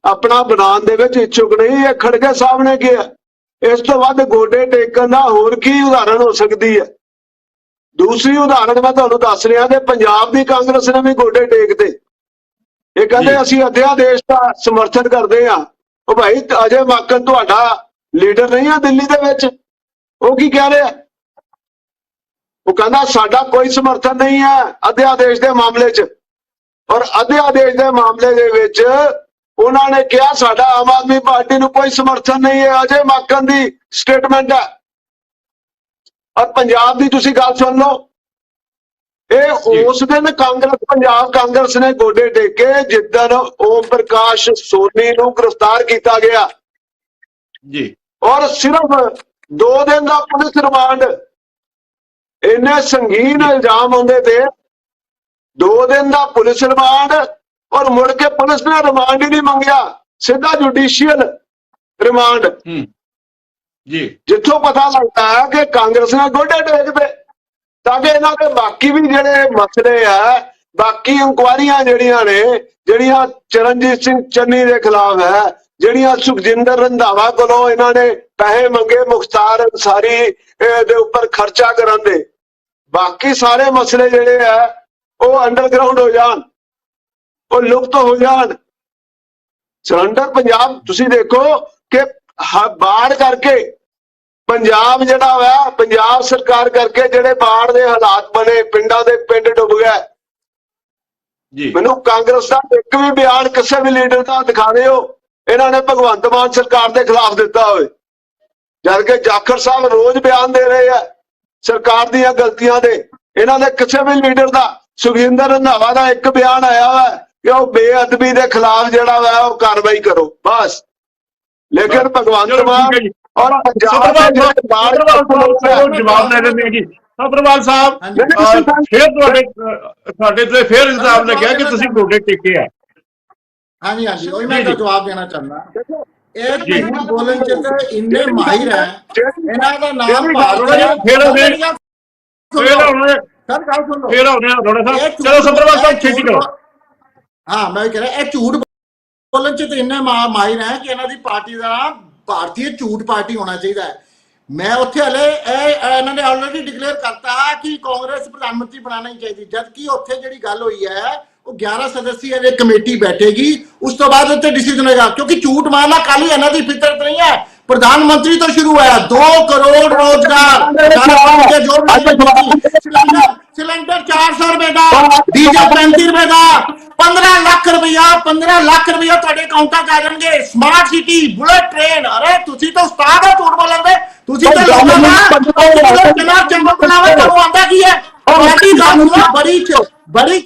ਆਪਣਾ ਬਣਾਉਣ ਦੇ ਵਿੱਚ ਇੱਛੁਕ ਨਹੀਂ, ਇਹ ਖੜਗੇ ਸਾਹਿਬ ਨੇ ਕਿਹਾ। ਇਸ ਤੋਂ ਵੱਧ ਗੋਡੇ ਟੇਕਣ ਦਾ ਹੋਰ ਕੀ ਉਦਾਹਰਣ ਹੋ ਸਕਦੀ ਹੈ? ਦੂਸਰੀ ਉਦਾਹਰਣ ਮੈਂ ਤੁਹਾਨੂੰ ਦੱਸ ਰਿਹਾ ਕਿ ਪੰਜਾਬ ਦੀ ਕਾਂਗਰਸ ਨੇ ਵੀ ਗੋਡੇ ਟੇਕਦੇ। ਇਹ ਕਹਿੰਦੇ ਅਸੀਂ ਅਧਿਆਦੇਸ਼ ਦਾ ਸਮਰਥਨ ਕਰਦੇ ਆ। ਉਹ ਭਾਈ ਅਜੇ ਮਾਕਨ ਤੁਹਾਡਾ ਲੀਡਰ ਨਹੀਂ ਆ ਦਿੱਲੀ ਦੇ ਵਿੱਚ, ਉਹ ਕੀ ਕਹਿ ਰਿਹਾ? ਉਹ ਕਹਿੰਦਾ ਸਾਡਾ ਕੋਈ ਸਮਰਥਨ ਨਹੀਂ ਹੈ ਅਧਿਆਦੇਸ਼ ਦੇ ਮਾਮਲੇ 'ਚ। ਔਰ ਅਧਿਆਦੇਸ਼ ਦੇ ਮਾਮਲੇ ਦੇ ਵਿੱਚ ਉਹਨਾਂ ਨੇ ਕਿਹਾ ਸਾਡਾ ਆਮ ਆਦਮੀ ਪਾਰਟੀ ਨੂੰ ਕੋਈ ਸਮਰਥਨ ਨਹੀਂ ਹੈ। ਅਜੇ ਮਾਕਨ ਦੀ ਸਟੇਟਮੈਂਟ ਹੈ। ਔਰ ਪੰਜਾਬ ਦੀ ਤੁਸੀਂ ਗੱਲ ਸੁਣ ਲਓ, ਇਹ ਉਸ ਦਿਨ ਪੰਜਾਬ ਕਾਂਗਰਸ ਨੇ ਗੋਡੇ ਟੇਕੇ ਜਿੱਦਣ ਓਮ ਪ੍ਰਕਾਸ਼ ਸੋਨੀ ਨੂੰ ਗ੍ਰਿਫਤਾਰ ਕੀਤਾ ਗਿਆ ਜੀ। ਔਰ ਸਿਰਫ 2 ਦਿਨ ਦਾ ਪੁਲਿਸ ਰਿਮਾਂਡ, ਇੰਨੇ ਸੰਗੀਨ ਇਲਜ਼ਾਮ ਹੁੰਦੇ ਤੇ 2 ਦਿਨ ਦਾ ਪੁਲਿਸ ਰਿਮਾਂਡ, ਔਰ ਮੁੜ ਕੇ ਪੁਲਿਸ ਨੇ ਰਿਮਾਂਡ ਹੀ ਨਹੀਂ ਮੰਗਿਆ, ਸਿੱਧਾ ਜੁਡੀਸ਼ੀਅਲ ਰਿਮਾਂਡ। ਜੀ, ਜਿੱਥੋਂ ਪਤਾ ਲੱਗਦਾ ਹੈ ਕਿ ਕਾਂਗਰਸ ਨੇ ਗੋਡੇ ਟੇਕਦੇ ਤਾਂ ਕਿ ਇਹਨਾਂ ਦੇ ਬਾਕੀ ਵੀ ਜਿਹੜੇ ਮਸਲੇ ਆ, ਬਾਕੀ ਇਨਕੁਆਰੀਆਂ ਜਿਹੜੀਆਂ ਨੇ, ਜਿਹੜੀਆਂ ਚਰਨਜੀਤ ਸਿੰਘ ਚੰਨੀ ਦੇ ਖਿਲਾਫ ਹੈ, ਜਿਹੜੀਆਂ ਸੁਖਜਿੰਦਰ ਰੰਧਾਵਾ ਕੋਲੋਂ ਇਹਨਾਂ ਨੇ ਪੈਸੇ ਮੰਗੇ ਮੁਖਤਾਰ ਅੰਸਾਰੀ ਦੇ ਉੱਪਰ ਖਰਚਾ ਕਰਨ ਦੇ, ਬਾਕੀ ਸਾਰੇ ਮਸਲੇ ਜਿਹੜੇ ਆ ਉਹ ਅੰਡਰਗਰਾਉਂਡ ਹੋ ਜਾਣ, ਉਹ ਲੁਪਤ ਹੋ ਜਾਣ। ਸਿਲੰਡਰ ਪੰਜਾਬ ਤੁਸੀਂ ਦੇਖੋ ਕਿ ਬਾੜ ਕਰਕੇ ਪੰਜਾਬ ਜਿਹੜਾ ਵਾ, ਪੰਜਾਬ ਸਰਕਾਰ ਕਰਕੇ ਜਿਹੜੇ ਬਾੜ ਦੇ ਹਾਲਾਤ ਬਣੇ, ਪਿੰਡਾਂ ਦੇ ਪਿੰਡ ਡੁੱਬ ਗਏ। ਮੈਨੂੰ ਕਾਂਗਰਸ ਦਾ ਇੱਕ ਵੀ ਬਿਆਨ ਕਿਸੇ ਵੀ ਲੀਡਰ ਦਾ ਦਿਖਾ ਦਿਓ ਇਹਨਾਂ ਨੇ ਭਗਵੰਤ ਮਾਨ ਸਰਕਾਰ ਦੇ ਖਿਲਾਫ ਦਿੱਤਾ ਹੋਵੇ, ਜਦਕਿ ਜਾਖੜ ਸਾਹਿਬ ਰੋਜ਼ ਬਿਆਨ ਦੇ ਰਹੇ ਆ ਸਰਕਾਰ ਦੀਆਂ ਗਲਤੀਆਂ ਦੇ। ਇਹਨਾਂ ਦੇ ਕਿਸੇ ਵੀ ਲੀਡਰ ਦਾ, ਸੁਖਜਿੰਦਰ ਰੰਧਾਵਾ ਦਾ ਇੱਕ ਬਿਆਨ ਆਇਆ ਵਾ ਕਿ ਉਹ ਬੇਅਦਬੀ ਦੇ ਖਿਲਾਫ ਜਿਹੜਾ ਵਾ ਉਹ ਕਾਰਵਾਈ ਕਰੋ, ਬਸ। ਲੇਕਿਨ ਭਗਵੰਤ ਮਾਨ ਔਰ ਪੰਜਾਬ ਦੇ ਜਿਹੜੇ ਬਾੜ ਜਵਾਬ ਦੇ ਦਿੰਦੇ ਜੀ। ਸਬਰਵਾਲ ਸਾਹਿਬ ਫਿਰ ਤੁਹਾਡੇ ਤੇ ਫਿਰ ਇਲਜ਼ਾਮ ਲੱਗਿਆ ਕਿ ਤੁਸੀਂ ਗੋਡੇ ਟੇਕੇ ਆ। ਹਾਂਜੀ ਉਹੀ ਮੈਂ ਜਵਾਬ ਦੇਣਾ ਚਾਹੁੰਦਾ। ਇਹ ਝੂਠ ਬੋਲਣ ਚ ਤਾਂ ਇੰਨੇ ਮਾਹਿਰ ਹੈ, ਇਹਨਾਂ ਦਾ ਨਾਮ ਚਲੋ ਸਬਰਵਾਲ ਸਾਹਿਬ ਛੇਤੀ ਕਰੋ। ਹਾਂ ਮੈਂ ਕਹਿ ਰਿਹਾ ਇਹ ਝੂਠ ਬੋਲਣ ਚ ਤਾਂ ਇੰਨੇ ਮਾਹਿਰ ਹੈ ਕਿ ਇਹਨਾਂ ਦੀ ਪਾਰਟੀ ਦਾ ਨਾਮ ਭਾਰਤੀ ਝੂਠ ਪਾਰਟੀ ਹੋਣਾ ਚਾਹੀਦਾ ਹੈ। ਮੈਂ ਉੱਥੇ ਹਲੇ ਇਹਨਾਂ ਨੇ ਆਲਰੇਡੀ ਡਿਕਲੇਅਰ ਕਰਤਾ ਕਿ ਕਾਂਗਰਸ ਪ੍ਰਧਾਨ ਮੰਤਰੀ ਬਣਾਉਣਾ ਹੀ ਚਾਹੀਦੀ, ਜਦਕਿ ਉੱਥੇ ਜਿਹੜੀ ਗੱਲ ਹੋਈ ਹੈ ਉਹ 11 ਸਦੱਸੀ ਕਮੇਟੀ ਬੈਠੇਗੀ, ਉਸ ਤੋਂ ਬਾਅਦ ਉੱਥੇ ਡਿਸੀਜਨ ਹੋਏਗਾ। ਕਿਉਂਕਿ ਝੂਠ ਮਾਰਨਾ ਕਾਲੀ ਇਹਨਾਂ ਦੀ ਫਿਤਰਤ ਨਹੀਂ ਹੈ। ਪ੍ਰਧਾਨ ਮੰਤਰੀ ਤੋਂ ਸ਼ੁਰੂ ਹੋਇਆ 2 ਕਰੋੜ ਰੋਜ਼ਗਾਰ, सिलेंडर 400 रुपए का, डीजल 35 रुपए का, 15 लाख रुपया ਤੁਹਾਡੇ ਅਕਾਊਂਟਾਂ 'ਚ ਆ ਜਾਣਗੇ। ਸਮਾਰਟ ਸਿਟੀ, ਬੁਲਟ ਟ੍ਰੇਨ, ਅਰੇ ਤੁਸੀਂ ਤਾਂ ਉਸਤਾਦ ਹੋ ਝੂਠ ਬੋਲਣ ਦੇ। ਤੁਸੀਂ ਤਾਂ ਲੋਕਾਂ ਦਾ ਕਿੰਨਾ ਚੰਗਾ ਬਣਾਵਾ ਤੁਹਾਨੂੰ ਆਉਂਦਾ ਕੀ ਹੈ? ਬਾਕੀ ਗੱਲ ਬੜੀ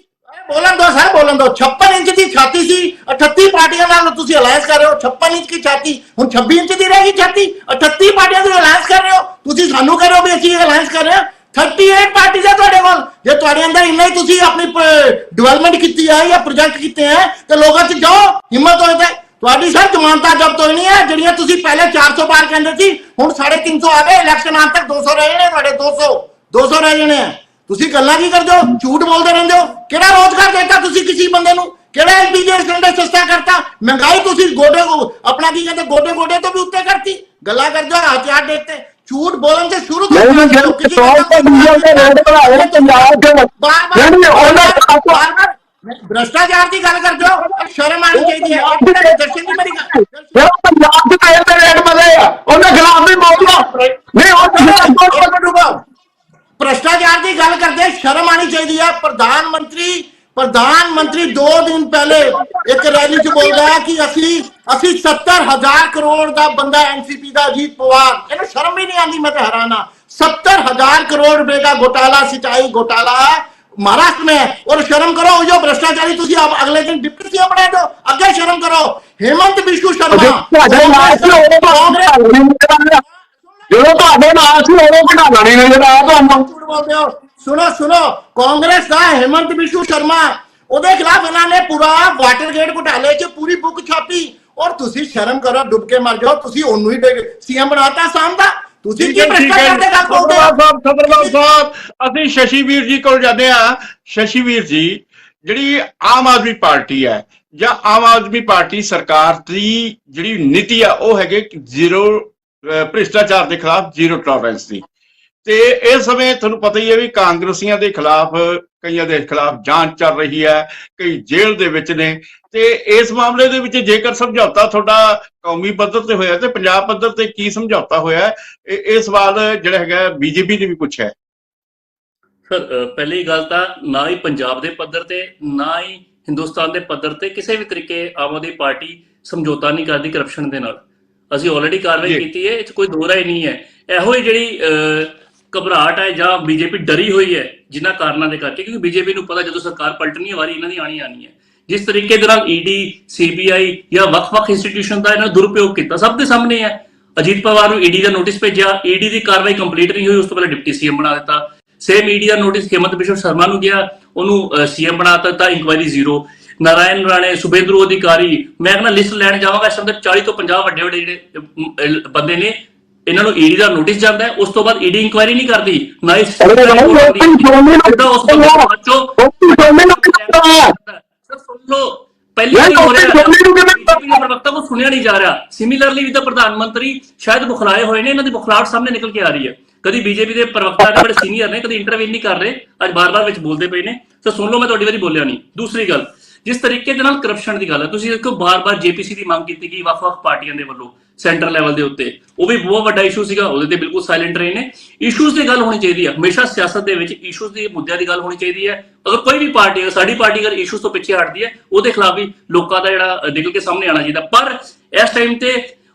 ਬੋਲਣ ਦੋ ਸਾਹਿਬ, ਬੋਲਣ ਦੋ। 56 ਇੰਚ ਦੀ ਛਾਤੀ ਸੀ, 38 ਪਾਰਟੀਆਂ ਨਾਲ ਤੁਸੀਂ ਅਲਾਇੰਸ ਕਰ ਰਹੇ ਹੋ। 56 ਇੰਚ ਦੀ ਛਾਤੀ ਹੁਣ 26 ਇੰਚ ਦੀ ਰਹਿ ਗਈ ਛਾਤੀ। 38 ਪਾਰਟੀਆਂ ਦੀ ਅਲਾਇੰਸ ਕਰ ਰਹੇ ਹੋ ਤੁਸੀਂ। ਸਾਨੂੰ ਕਹਿ ਰਹੇ ਹੋ ਵੀ ਅਸੀਂ ਅਲਾਇੰਸ ਕਰ ਰਹੇ ਹਾਂ। 38 ਪਾਰਟੀ ਹੈ ਤੁਹਾਡੇ ਕੋਲ। ਜੇ ਤੁਹਾਡੇ ਅੰਦਰ ਇੰਨਾ ਹੀ ਤੁਸੀਂ ਆਪਣੀ ਡਿਵੈਲਪਮੈਂਟ ਕੀਤੀ ਹੈ ਜਾਂ ਪ੍ਰੋਜੈਕਟ ਕੀਤੇ ਹੈ ਤੇ ਲੋਕਾਂ 'ਚ ਜਾਓ, ਹਿੰਮਤ ਹੋਏ ਤੇ ਤੁਹਾਡੀ ਸਰ ਜ਼ਮਾਨਤਾਂ ਜ਼ਬਤ ਹੋਈ ਨਹੀਂ ਹੈ ਜਿਹੜੀਆਂ ਤੁਸੀਂ ਪਹਿਲੇ 400 ਪਾਰ ਕਹਿੰਦੇ ਸੀ, ਹੁਣ 350 ਆ ਗਏ। ਇਲੈਕਸ਼ਨ ਆਉਣ ਤੱਕ 200 ਰਹਿ ਜਾਣੇ ਤੁਹਾਡੇ, 200 ਰਹਿ ਜਾਣੇ ਆ। ਤੁਸੀਂ ਗੱਲਾਂ ਕੀ ਕਰਦੇ ਹੋ, ਝੂਠ ਬੋਲਦੇ ਰਹਿੰਦੇ ਹੋ। ਕਿਹੜਾ ਰੋਜ਼ਗਾਰ ਦਿੱਤਾ ਤੁਸੀਂ ਕਿਸੇ ਬੰਦੇ ਨੂੰ? ਕਿਹੜਾ ਐਲਪੀਜੀ ਸਿਲੰਡਰ ਸਸਤਾ ਕਰਤਾ? ਮਹਿੰਗਾਈ ਤੁਸੀਂ ਗੋਡੇ ਆਪਣਾ ਕੀ ਕਹਿੰਦੇ ਗੋਡੇ ਤੋਂ ਵੀ ਉੱਤੇ ਕਰਤੀ। ਗੱਲਾਂ ਕਰਦੇ ਹੋ ਹਥਿਆਰ ਦੇਖਤੇ, ਝੂਠ ਬੋਲਣ ਤੇ ਸ਼ੁਰੂ ਤੋਂ ਭ੍ਰਿਸ਼ਟਾਚਾਰ ਦੀ ਗੱਲ ਕਰਦੇ ਹੋ, ਸ਼ਰਮ ਆਣੀ ਚਾਹੀਦੀ ਹੈ। ਦਰਸ਼ਨ ਦੀ ਮੇਰੀ ਗੱਲ, ਪੰਜਾਬ ਦੇ ਤੇਲ ਦੇ ਰੇਟ ਵਧੇ ਆ, ਉਹਦੇ ਖਿਲਾਫ ਵੀ ਬੋਲੋ ਨਹੀਂ। ਉਹ ਭ੍ਰਿਸ਼ਟਾਚਾਰ ਦੀ ਗੱਲ ਕਰਦੇ ਸ਼ਰਮ ਆਣੀ ਚਾਹੀਦੀ ਹੈ। ਪ੍ਰਧਾਨ ਮੰਤਰੀ 2 ਦਿਨ ਪਹਿਲੇ ਇੱਕ ਰੈਲੀ 'ਚ ਬੋਲਦਾ ਹੈ ਕਿ ਅਸੀਂ 70,000 ਕਰੋੜ ਦਾ ਬੰਦਾ एनसीपी ਦਾ अजीत पवार, ਇਹਨੂੰ ਸ਼ਰਮ ਵੀ ਨਹੀਂ ਆਉਂਦੀ। मैं तो हैरान हाँ, 70,000 करोड़ रुपए का घोटाला, सिंचाई घोटाला महाराष्ट्र में है। और शर्म करो, जो भ्रष्टाचारी तुसी अब अगले दिन डिप्टी सीएम बना दो, अगे शर्म करो। हेमंत बिश्नू शर्मा ਜਦੋਂ ਤੁਹਾਡੇ ਨਾਲ ਸੀ ਉਦੋਂ ਘਟਾਣਾ ਨਹੀਂ ਨਜ਼ਰ ਆਇਆ ਤੁਹਾਨੂੰ। ਝੂਠ ਬੋਲਦੇ ਹੋ। ਸੁਣੋ ਕਾਂਗਰਸ ਦਾ हेमंत बिश्नू शर्मा, ਉਹਦੇ ਖਿਲਾਫ ਇਹਨਾਂ ਨੇ ਪੂਰਾ ਵਾਟਰਗੇਟ ਘੁਟਾਲੇ 'ਚ ਪੂਰੀ ਬੁੱਕ ਛਾਪੀ। ਔਰ ਤੁਸੀਂ ਸ਼ਰਮ ਕਰੋ, ਡੁੱਬ ਕੇ ਮਰ ਜਾਓ। ਤੁਸੀਂ ਉਹਨੂੰ ਹੀ ਸੀਐਮ ਬਣਾਤਾ ਸਾਮ ਦਾ। ਤੁਸੀਂ ਕੀ ਭ੍ਰਿਸ਼ਟਾਚਾਰ ਦੇ ਗੱਲ ਬੋਲਦੇ ਹੋ? ਸਤਰਵਾਲ ਸਾਹਿਬ, ਅਸੀਂ ਸ਼ਸ਼ੀਵੀਰ ਜੀ ਕੋਲ ਜਾਂਦੇ ਆ। ਸ਼ਸ਼ੀਵੀਰ ਜੀ, ਜਿਹੜੀ ਆਮ ਆਦਮੀ ਪਾਰਟੀ ਹੈ ਜਾਂ ਆਮ ਆਦਮੀ ਪਾਰਟੀ ਸਰਕਾਰ ਦੀ ਜਿਹੜੀ ਨੀਤੀ ਆ ਉਹ ਹੈਗੇ ਜ਼ੀਰੋ ਭ੍ਰਿਸ਼ਟਾਚਾਰ ਦੇ ਖਿਲਾਫ, ਜ਼ੀਰੋ ਟੋਲਰੈਂਸ ਦੀ। ਤੇ ਇਸ ਸਮੇਂ ਤੁਹਾਨੂੰ ਪਤਾ ਹੀ ਹੈ ਵੀ ਕਾਂਗਰਸੀਆਂ ਦੇ ਖਿਲਾਫ, ਕਈਆਂ ਦੇ ਖਿਲਾਫ ਜਾਂਚ ਚੱਲ ਰਹੀ ਹੈ, ਕਈ ਜੇਲ੍ਹ ਦੇ ਵਿੱਚ ਨੇ। ਤੇ ਇਸ ਮਾਮਲੇ ਦੇ ਵਿੱਚ ਜੇਕਰ ਸਮਝੌਤਾ ਤੁਹਾਡਾ ਕੌਮੀ ਪੱਧਰ ਤੇ ਹੋਇਆ ਤੇ ਪੰਜਾਬ ਪੱਧਰ ਤੇ ਕੀ ਸਮਝੌਤਾ ਹੋਇਆ, ਇਹ ਸਵਾਲ ਜਿਹੜਾ ਹੈਗਾ ਬੀਜੇਪੀ ਨੇ ਵੀ ਪੁੱਛਿਆ। ਸਰ, ਪਹਿਲੀ ਗੱਲ ਤਾਂ ਨਾ ਹੀ ਪੰਜਾਬ ਦੇ ਪੱਧਰ ਤੇ ਨਾ ਹੀ ਹਿੰਦੁਸਤਾਨ ਦੇ ਪੱਧਰ ਤੇ ਕਿਸੇ ਵੀ ਤਰੀਕੇ ਆਮ ਆਦਮੀ ਪਾਰਟੀ ਸਮਝੌਤਾ ਨਹੀਂ ਕਰਦੀ ਕਰਪਸ਼ਨ ਦੇ ਨਾਲ। ਅਸੀਂ ਆਲਰੇਡੀ ਕਾਰਵਾਈ ਕੀਤੀ ਹੈ, ਇਹ 'ਚ ਕੋਈ ਦੋ ਰਾਏ ਨਹੀਂ ਹੈ। ਇਹੋ ਹੀ ਜਿਹੜੀ ਘਬਰਾਹਟ ਹੈ ਜਾਂ ਬੀਜੇਪੀ ਡਰੀ ਹੋਈ ਹੈ ਜਿਨ੍ਹਾਂ ਕਾਰਨਾਂ ਦੇ ਕਰਕੇ, ਕਿਉਂਕਿ ਬੀਜੇਪੀ ਨੂੰ ਪਤਾ ਜਦੋਂ ਸਰਕਾਰ ਪਲਟਣੀ ਹੈ ਵਾਰੀ ਇਹਨਾਂ ਦੀ ਆਣੀ ਹੈ। ਜਿਸ ਤਰੀਕੇ ਦੇ ਨਾਲ ਈਡੀ, ਸੀਬੀਆਈ ਜਾਂ ਵੱਖ-ਵੱਖ ਇੰਸਟੀਟਿਊਸ਼ਨ ਦਾ ਇਹਨਾਂ ਦੁਰਉਪਯੋਗ ਕੀਤਾ ਸਭ ਦੇ ਸਾਹਮਣੇ ਹੈ। ਅਜੀਤ ਪਵਾਰ ਨੂੰ ਈਡੀ ਦਾ ਨੋਟਿਸ ਭੇਜਿਆ, ਈਡੀ ਦੀ ਕਾਰਵਾਈ ਕੰਪਲੀਟ ਨਹੀਂ ਹੋਈ, ਉਸ ਤੋਂ ਪਹਿਲਾਂ ਡਿਪਟੀ ਸੀਐਮ ਬਣਾ ਦਿੱਤਾ। ਸੇਮ ਈਡੀ ਦਾ ਨੋਟਿਸ हेमंत बिश्नू शर्मा ਨੂੰ ਗਿਆ, ਉਹਨੂੰ ਸੀਐਮ ਬਣਾ ਦਿੱਤਾ, ਇਨਕੁਆਇਰੀ ਜ਼ੀਰੋ। ਨਾਰਾਇਣ ਰਾਣੇ, ਸੁਬੇਂਦਰੂ ਅਧਿਕਾਰੀ, ਮੈਂ ਕਹਿੰਦਾ ਲਿਸਟ ਲੈਣ ਜਾਵਾਂਗਾ ਇਸ ਟਾਈਮ ਤੇ 40 ਤੋਂ 50 ਵੱਡੇ ਜਿਹੜੇ ਬੰਦੇ ਨੇ, ਇਹਨਾਂ ਨੂੰ ਈਡੀ ਦਾ ਨੋਟਿਸ ਜਾਂਦਾ ਹੈ। ਉਸ ਤੋਂ ਬਾਅਦ ਈਡੀ ਇਨਕੁਆਇਰੀ ਨਹੀਂ ਕਰਦੀ, ਨਾ ਹੀ ਪ੍ਰਵਕਤਾ को सुनिया नहीं जा रहा। सिमिलरली विद प्रधान मंत्री शायद बुखलाए हुए ने, इन्हों की बुखलाहट सामने निकल के आ रही है। कभी बीजेपी के प्रवक्ता ने बड़े सीनियर ने, कभी इंटरव्यू नहीं कर रहे, आज बार बार बोलते पे ने। तो सुन लो, मैं थोड़ी बारी बोलिया नहीं। दूसरी गल, जिस तरीके के नाल करप्शन की गल है, तुसीं देखो बार बार जेपीसी की मांग की गई ਵੱਖ-ਵੱਖ ਪਾਰਟੀਆਂ ਦੇ ਵੱਲੋਂ ਸੈਂਟਰ ਲੈਵਲ ਦੇ ਉੱਤੇ, ਉਹ ਵੀ ਬਹੁਤ ਵੱਡਾ ਇਸ਼ੂ ਸੀਗਾ, ਉਹਦੇ ਤੇ ਬਿਲਕੁਲ ਸਾਇਲੈਂਟ ਰਹੇ ਨੇ। ਇਸ਼ੂਜ਼ ਦੀ ਗੱਲ ਹੋਣੀ ਚਾਹੀਦੀ ਹੈ ਹਮੇਸ਼ਾ ਸਿਆਸਤ ਦੇ ਵਿੱਚ, ਇਸ਼ੂਜ਼ ਦੀ ਮੁੱਦਿਆਂ ਦੀ ਗੱਲ ਹੋਣੀ ਚਾਹੀਦੀ ਹੈ। ਅਗਰ ਕੋਈ ਵੀ ਪਾਰਟੀ ਹੈ, ਸਾਡੀ ਪਾਰਟੀ ਅਗਰ ਇਸ਼ੂਜ਼ ਤੋਂ ਪਿੱਛੇ ਹਟਦੀ ਹੈ, ਉਹਦੇ ਖਿਲਾਫ ਵੀ ਲੋਕਾਂ ਦਾ ਜਿਹੜਾ ਨਿਕਲ ਕੇ ਸਾਹਮਣੇ ਆਉਣਾ ਚਾਹੀਦਾ। ਪਰ ਇਸ ਟਾਈਮ ਤੇ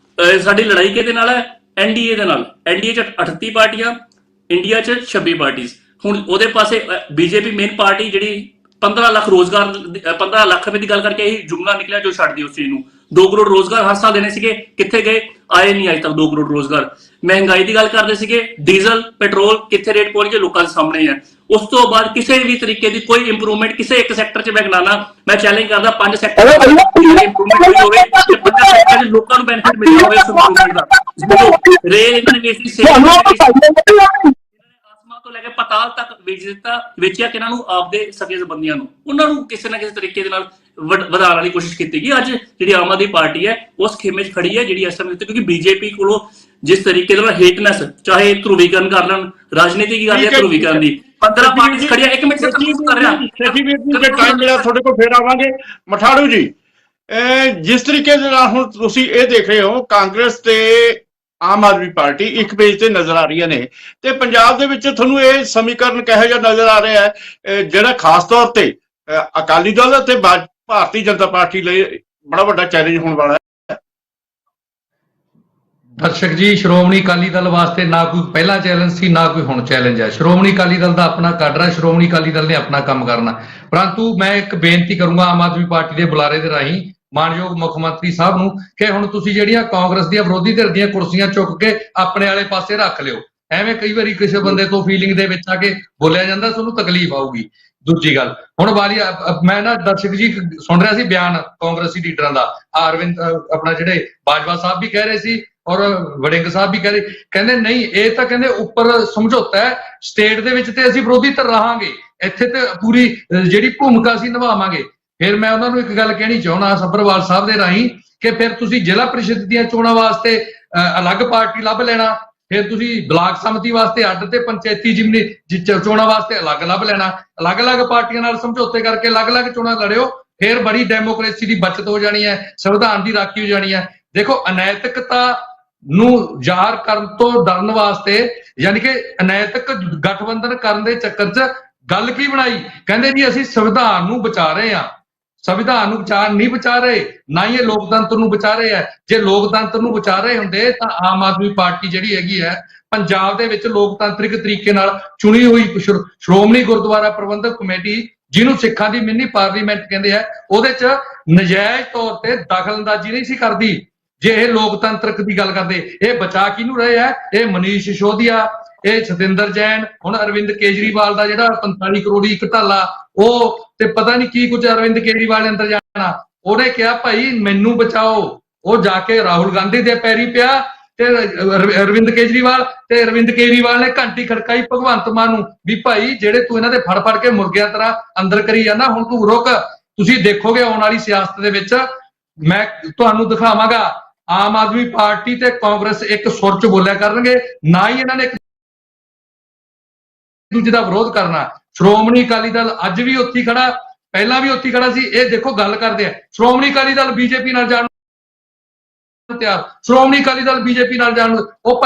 ਸਾਡੀ ਲੜਾਈ ਕਿਹਦੇ ਨਾਲ ਹੈ? ਐਨਡੀਏ ਦੇ ਨਾਲ। ਐਨਡੀਏ 'ਚ 38 ਪਾਰਟੀਆਂ, ਇੰਡੀਆ 'ਚ 26 ਪਾਰਟੀਆਂ। ਹੁਣ ਉਹਦੇ ਪਾਸੇ ਬੀਜੇਪੀ ਮੇਨ ਪਾਰਟੀ ਜਿਹੜੀ 15 ਲੱਖ ਰੋਜ਼ਗਾਰ, 15 ਲੱਖ ਰੁਪਏ ਦੀ ਗੱਲ ਕਰਕੇ ਇਹੀ ਜੁਮਲਾ ਨਿਕਲਿਆ ਜੋ ਛੱਡਦੀ ਉਸ ਚੀਜ਼ ਨੂੰ। 2 ਕਰੋੜ ਰੋਜ਼ਗਾਰ ਹਰ ਸਾਲ ਦੇਣੇ ਸੀਗੇ, ਕਿੱਥੇ ਗਏ? ਆਏ ਨਹੀਂ ਅੱਜ ਤੱਕ 2 ਕਰੋੜ ਰੋਜ਼ਗਾਰ। ਮਹਿੰਗਾਈ ਦੀ ਗੱਲ ਕਰਦੇ ਸੀਗੇ, ਡੀਜ਼ਲ ਪੈਟਰੋਲ ਕਿੱਥੇ ਰੇਟ ਪਹੁੰਚ ਗਏ ਲੋਕਾਂ ਦੇ ਸਾਹਮਣੇ ਹੈ। ਉਸ ਤੋਂ ਬਾਅਦ ਕਿਸੇ ਵੀ ਤਰੀਕੇ ਦੀ ਕੋਈ ਇੰਪਰੂਵਮੈਂਟ ਕਿਸੇ ਇੱਕ ਸੈਕਟਰ 'ਚ ਮੈਂ ਗਿਣਾਣਾ, ਮੈਂ ਚੈਲੰਜ ਕਰਦਾ 5 ਸੈਕਟਰ ਇੰਪਰੂਵਮੈਂਟ ਹੋਵੇ ਤੇ 5 ਸੈਕਟਰ 'ਚ ਲੋਕਾਂ ਨੂੰ ਬੈਨੀਫਿਟ ਮਿਲਿਆ ਹੋਵੇ ਉਸ ਇੰਪਰੂਵਮੈਂਟ ਦਾ। ਰੇਲ ਇਹਨਾਂ ਨੇ ਵੇਚੀ, ਆਸਮਾਨ ਤੋਂ ਲੈ ਕੇ ਪਤਾਲ ਤੱਕ ਵੇਚਿਆ ਕਿ ਇਹਨਾਂ ਨੂੰ ਆਪਦੇ ਸਕੇ ਸੰਬੰਧੀਆਂ ਨੂੰ, ਉਹਨਾਂ ਨੂੰ ਕਿਸੇ ਨਾ ਕਿਸੇ ਤਰੀਕੇ ਦੇ ਨਾਲ ਵਧਾਉਣ ਵਾਲੀ ਕੋਸ਼ਿਸ਼ ਕੀਤੀ ਗਈ। ਅੱਜ ਜਿਹੜੀ ਆਮ ਆਦਮੀ ਪਾਰਟੀ ਹੈ ਉਸ ਖੇਮੇ 'ਚ ਖੜੀ ਹੈ ਜਿਹੜੀ ਇਸ ਸਮੇਂ ਤੇ, ਕਿਉਂਕਿ ਬੀਜੇਪੀ ਕੋਲੋਂ ਜਿਸ ਤਰੀਕੇ ਨਾਲ ਹੇਟਨੈਸ, ਚਾਹੇ ਧਰੂਵੀਕਰਨ ਕਰ ਲੈਣ, ਰਾਜਨੀਤੀ ਕੀ ਗੱਲ ਹੈ ਧਰੂਵੀਕਰਨ ਦੀ, 15 ਪਾਰਟੀ ਖੜੀਆਂ। ਇੱਕ ਮਿੰਟ ਕਰ ਰਿਹਾ ਸ਼ਸ਼ੀਵੀਰ ਜੀ, ਜੇ ਟਾਈਮ ਮਿਲਿਆ ਤੁਹਾਡੇ ਕੋਲ ਫੇਰ ਆਵਾਂਗੇ। ਮਠਾੜੂ ਜੀ, ਜਿਸ ਤਰੀਕੇ ਦੇ ਨਾਲ ਹੁਣ ਤੁਸੀਂ ਇਹ ਦੇਖ ਰਹੇ ਹੋ, ਕਾਂਗਰਸ ਤੇ ਆਮ ਆਦਮੀ ਪਾਰਟੀ ਇੱਕ ਪੇਜ ਤੇ ਨਜ਼ਰ ਆ ਰਹੀਆਂ ਨੇ, ਤੇ ਪੰਜਾਬ ਦੇ ਵਿੱਚ ਤੁਹਾਨੂੰ ਇਹ ਸਮੀਕਰਨ ਕਿਹੋ ਜਿਹਾ ਨਜ਼ਰ ਆ ਰਿਹਾ ਹੈ ਜਿਹੜਾ ਖਾਸ ਤੌਰ ਤੇ ਅਕਾਲੀ ਦਲ ਅਤੇ ਭਾਰਤੀ ਜਨਤਾ ਪਾਰਟੀ ਲਈ ਬੜਾ ਵੱਡਾ ਚੈਲੰਜ ਹੋਣ ਵਾਲਾ ਹੈ? ਦਰਸ਼ਕ ਜੀ, ਸ਼੍ਰੋਮਣੀ ਅਕਾਲੀ ਦਲ ਵਾਸਤੇ ਨਾ ਕੋਈ ਪਹਿਲਾ ਚੈਲੰਜ ਸੀ, ਨਾ ਕੋਈ ਹੁਣ ਚੈਲੰਜ ਹੈ। ਸ਼੍ਰੋਮਣੀ ਅਕਾਲੀ ਦਲ ਦਾ ਆਪਣਾ ਕਾਡਰ, ਸ਼੍ਰੋਮਣੀ ਅਕਾਲੀ ਦਲ ਨੇ ਆਪਣਾ ਕੰਮ ਕਰਨਾ। ਪਰੰਤੂ ਮੈਂ ਇੱਕ ਬੇਨਤੀ ਕਰੂੰਗਾ ਆਮ ਆਦਮੀ ਪਾਰਟੀ ਦੇ ਬੁਲਾਰੇ ਦੇ ਰਾਹੀਂ ਮਾਨਯੋਗ ਮੁੱਖ ਮੰਤਰੀ ਸਾਹਿਬ ਨੂੰ ਕਿ ਹੁਣ ਤੁਸੀਂ ਜਿਹੜੀਆਂ ਕਾਂਗਰਸ ਦੀਆਂ ਵਿਰੋਧੀ ਧਿਰ ਦੀਆਂ ਕੁਰਸੀਆਂ ਚੁੱਕ ਕੇ ਆਪਣੇ ਵਾਲੇ ਪਾਸੇ ਰੱਖ ਲਿਓ। ਐਵੇਂ ਕਈ ਵਾਰੀ ਕਿਸੇ ਬੰਦੇ ਤੋਂ ਫੀਲਿੰਗ ਦੇ ਵਿੱਚ ਆ ਕੇ ਬੋਲਿਆ ਜਾਂਦਾ, ਤੁਹਾਨੂੰ ਤਕਲੀਫ ਆਊਗੀ। ਦੂਜੀ ਗੱਲ, ਹੁਣ ਵਾਲੀ ਮੈਂ ਨਾ ਦਰਸ਼ਕ ਜੀ ਸੁਣ ਰਿਹਾ ਸੀ ਬਿਆਨ ਕਾਂਗਰਸੀ ਲੀਡਰਾਂ ਦਾ, ਅਰਵਿੰਦ ਆਪਣਾ ਜਿਹੜੇ ਬਾਜਵਾ ਸਾਹਿਬ ਵੀ ਕਹਿ ਰਹੇ ਸੀ ਔਰ ਵੜਿੰਗ ਸਾਹਿਬ ਵੀ ਕਹਿ ਰਹੇ, ਕਹਿੰਦੇ ਨਹੀਂ ਇਹ ਤਾਂ ਕਹਿੰਦੇ ਉੱਪਰ ਸਮਝੌਤਾ ਹੈ, ਸਟੇਟ ਦੇ ਵਿੱਚ ਤੇ ਅਸੀਂ ਵਿਰੋਧੀ ਧਿਰ ਰਹਾਂਗੇ, ਇੱਥੇ ਤੇ ਪੂਰੀ ਜਿਹੜੀ ਭੂਮਿਕਾ ਅਸੀਂ ਨਿਭਾਵਾਂਗੇ। ਫਿਰ ਮੈਂ ਉਹਨਾਂ ਨੂੰ ਇੱਕ ਗੱਲ ਕਹਿਣੀ ਚਾਹੁੰਦਾ ਸੱਭਰਵਾਲ ਸਾਹਿਬ ਦੇ ਰਾਹੀਂ ਕਿ ਫਿਰ ਤੁਸੀਂ ਜ਼ਿਲ੍ਹਾ ਪ੍ਰੀਸ਼ਦ ਦੀਆਂ ਚੋਣਾਂ ਵਾਸਤੇ ਅਲੱਗ ਪਾਰਟੀ ਲੱਭ ਲੈਣਾ, ਫਿਰ ਤੁਸੀਂ ਬਲਾਕ ਸਮਿਤੀ ਵਾਸਤੇ ਅੱਡ ਤੇ ਪੰਚਾਇਤੀ ਜਿਮਨੀ ਚੋਣਾਂ ਵਾਸਤੇ ਅਲੱਗ ਲੱਭ ਲੈਣਾ, ਅਲੱਗ-ਅਲੱਗ ਪਾਰਟੀਆਂ ਨਾਲ ਸਮਝੌਤੇ ਕਰਕੇ ਅਲੱਗ-ਅਲੱਗ ਚੋਣਾਂ ਲੜਿਓ, ਫਿਰ ਬੜੀ ਡੈਮੋਕ੍ਰੇਸੀ ਦੀ ਬਚਤ ਹੋ ਜਾਣੀ ਹੈ, ਸੰਵਿਧਾਨ ਦੀ ਰਾਖੀ ਹੋ ਜਾਣੀ ਹੈ। ਦੇਖੋ ਅਨੈਤਿਕਤਾ ਨੂੰ ਜ਼ਾਹਰ ਕਰਨ ਤੋਂ ਡਰਨ ਵਾਸਤੇ, ਯਾਨੀ ਕਿ ਅਨੈਤਿਕ ਗਠਬੰਧਨ ਕਰਨ ਦੇ ਚੱਕਰ 'ਚ ਗੱਲ ਕੀ ਬਣਾਈ, ਕਹਿੰਦੇ ਜੀ ਅਸੀਂ ਸੰਵਿਧਾਨ ਨੂੰ ਬਚਾ ਰਹੇ ਹਾਂ। ਸੰਵਿਧਾਨ ਨੂੰ ਨਹੀਂ ਬਚਾ ਰਹੇ, ਨਾ ਹੀ ਇਹ ਲੋਕਤੰਤਰ ਨੂੰ ਬਚਾ ਰਹੇ ਹੈ। ਜੇ ਲੋਕਤੰਤਰ ਨੂੰ ਬਚਾ ਰਹੇ ਹੁੰਦੇ ਤਾਂ ਆਮ ਆਦਮੀ ਪਾਰਟੀ ਜਿਹੜੀ ਹੈਗੀ ਹੈ ਪੰਜਾਬ ਦੇ ਵਿੱਚ ਲੋਕਤੰਤਰਿਕ ਤਰੀਕੇ ਨਾਲ ਚੁਣੀ ਹੋਈ ਸ਼੍ਰੋਮਣੀ ਗੁਰਦੁਆਰਾ ਪ੍ਰਬੰਧਕ ਕਮੇਟੀ, ਜਿਹਨੂੰ ਸਿੱਖਾਂ ਦੀ ਮਿੰਨੀ ਪਾਰਲੀਮੈਂਟ ਕਹਿੰਦੇ ਆ, ਉਹਦੇ 'ਚ ਨਜਾਇਜ਼ ਤੌਰ ਤੇ ਦਖਲਅੰਦਾਜ਼ੀ ਨਹੀਂ ਸੀ ਕਰਦੀ। ਜੇ ਇਹ ਲੋਕਤੰਤਰਕ ਦੀ ਗੱਲ ਕਰਦੇ, ਇਹ ਬਚਾ ਕਿਹਨੂੰ ਰਹੇ ਹੈ? ਇਹ ਮਨੀਸ਼ ਸਿਸੋਦੀਆ, ਇਹ ਸਤਿੰਦਰ ਜੈਨ, ਹੁਣ ਅਰਵਿੰਦ ਕੇਜਰੀਵਾਲ ਦਾ ਜਿਹੜਾ 45 ਕਰੋੜੀ ਇੱਕ ਢਾਲਾ, ਉਹ ਤੇ ਪਤਾ ਨਹੀਂ ਕੀ ਕੁਝ ਅਰਵਿੰਦ ਕੇਜਰੀਵਾਲ ਨੇ ਅੰਦਰ ਜਾਣਾ, ਉਹਨੇ ਕਿਹਾ ਭਾਈ ਮੈਨੂੰ ਬਚਾਓ। ਉਹ ਜਾ ਕੇ ਰਾਹੁਲ ਗਾਂਧੀ ਦੇ ਪੈਰੀ ਪਿਆ ਤੇ ਅਰਵਿੰਦ ਕੇਜਰੀਵਾਲ ਨੇ ਘੰਟੀ ਖੜਕਾਈ ਭਗਵੰਤ ਮਾਨ ਨੂੰ ਵੀ ਭਾਈ ਜਿਹੜੇ ਤੂੰ ਇਹਨਾਂ ਦੇ ਫੜ ਫੜ ਕੇ ਮੁਰਗਿਆਂ ਤਰ੍ਹਾਂ ਅੰਦਰ ਕਰੀ ਜਾਂਦਾ, ਹੁਣ ਤੂੰ ਰੁਕ। ਤੁਸੀਂ ਦੇਖੋਗੇ ਆਉਣ ਵਾਲੀ ਸਿਆਸਤ ਦੇ ਵਿੱਚ ਮੈਂ ਤੁਹਾਨੂੰ ਦਿਖਾਵਾਂਗਾ ਆਮ ਆਦਮੀ ਪਾਰਟੀ ਤੇ ਕਾਂਗਰਸ ਇੱਕ ਸੁਰ 'ਚ ਬੋਲਿਆ ਕਰਨਗੇ, ਨਾ ਹੀ ਇਹਨਾਂ ਨੇ ਇੱਕ ਦੂਜੇ ਦਾ ਵਿਰੋਧ ਕਰਨਾ। ਸ਼੍ਰੋਮਣੀ ਅਕਾਲੀ ਦਲ ਅੱਜ ਵੀ ਉੱਥੇ ਖੜਾ, ਪਹਿਲਾਂ ਵੀ ਉੱਥੇ ਖੜਾ ਸੀ। ਇਹ ਦੇਖੋ ਗੱਲ ਕਰਦੇ ਆ, ਸ਼੍ਰੋਮਣੀ ਅਕਾਲੀ ਦਲ ਬੀਜੇਪੀ ਨਾਲ ਜਾਣ ਨੂੰ ਤਿਆਰ, ਸ਼੍ਰੋਮਣੀ ਅਕਾਲੀ ਦਲ ਬੀਜੇਪੀ ਨਾਲ ਜਾਣ ਨੂੰ, ਉਹ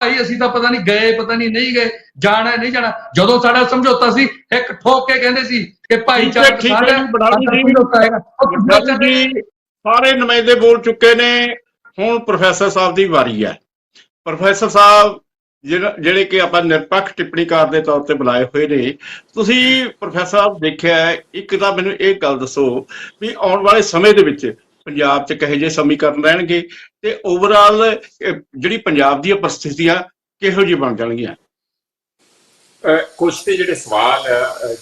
ਭਾਈ ਅਸੀਂ ਤਾਂ ਪਤਾ ਨਹੀਂ ਗਏ, ਪਤਾ ਨਹੀਂ ਗਏ, ਜਾਣਾ ਨਹੀਂ ਜਾਣਾ। ਜਦੋਂ ਸਾਡਾ ਸਮਝੌਤਾ ਸੀ ਇੱਕ ਠੋਕ ਕੇ ਕਹਿੰਦੇ ਸੀ ਕਿ ਭਾਈਚਾਰਕ ਸਾਰੇ ਨੁਮਾਇੰਦੇ ਬੋਲ ਚੁੱਕੇ ਨੇ, ਹੁਣ ਪ੍ਰੋਫੈਸਰ ਸਾਹਿਬ ਦੀ ਵਾਰੀ ਹੈ। ਪ੍ਰੋਫੈਸਰ ਸਾਹਿਬ ਜਿਹੜੇ ਕਿ ਆਪਾਂ ਨਿਰਪੱਖ ਟਿੱਪਣੀਕਾਰ ਦੇ ਤੌਰ ਤੇ ਬੁਲਾਏ ਹੋਏ ਨੇ, ਤੁਸੀਂ ਪ੍ਰੋਫੈਸਰ ਸਾਹਿਬ ਦੇਖਿਆ, ਇੱਕ ਤਾਂ ਮੈਨੂੰ ਇਹ ਗੱਲ ਦੱਸੋ ਵੀ ਆਉਣ ਵਾਲੇ ਸਮੇਂ ਦੇ ਵਿੱਚ ਪੰਜਾਬ 'ਚ ਕਿਹੋ ਜਿਹੇ ਸਮੀਕਰਨ ਰਹਿਣਗੇ ਤੇ ਓਵਰਆਲ ਜਿਹੜੀ ਪੰਜਾਬ ਦੀਆਂ ਪਰਿਸਥਿਤੀਆਂ ਕਿਹੋ ਜਿਹੀ ਬਣ ਜਾਣਗੀਆਂ? ਕੁਛ ਤੇ ਜਿਹੜੇ ਸਵਾਲ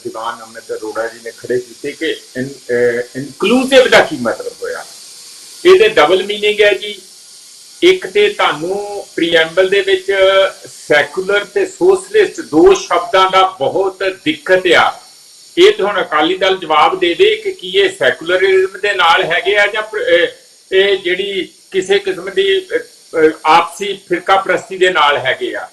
ਦੀਵਾਨ ਅਮਿਤ ਅਰੋੜਾ ਜੀ ਨੇ ਖੜੇ ਕੀਤੇ ਕਿ ਇਨਕਲੂਸਿਵ ਦਾ ਕੀ ਮਤਲਬ ਹੋਇਆ, ਇਹਦੇ ਡਬਲ ਮੀਨਿੰਗ ਹੈ ਜੀ। ਇੱਕ ਤੇ ਤੁਹਾਨੂੰ ਪ੍ਰੀਐਂਬਲ ਦੇ ਵਿੱਚ ਸੈਕੂਲਰ ਤੇ ਸੋਸ਼ਲਿਸਟ ਦੋ ਸ਼ਬਦਾਂ ਦਾ ਬਹੁਤ ਦਿੱਕਤ ਆ। ਇਹ ਤੇ ਹੁਣ ਅਕਾਲੀ ਦਲ ਜਵਾਬ ਦੇ ਦੇ ਕਿ ਕੀ ਇਹ ਸੈਕੂਲਰਿਜ਼ਮ ਦੇ ਨਾਲ ਹੈਗੇ ਆ ਜਾਂ ਇਹ ਜਿਹੜੀ ਕਿਸੇ ਕਿਸਮ ਦੀ ਆਪਸੀ ਫਿਰਕਾ ਪ੍ਰਸਤੀ ਦੇ ਨਾਲ ਹੈਗੇ ਆ।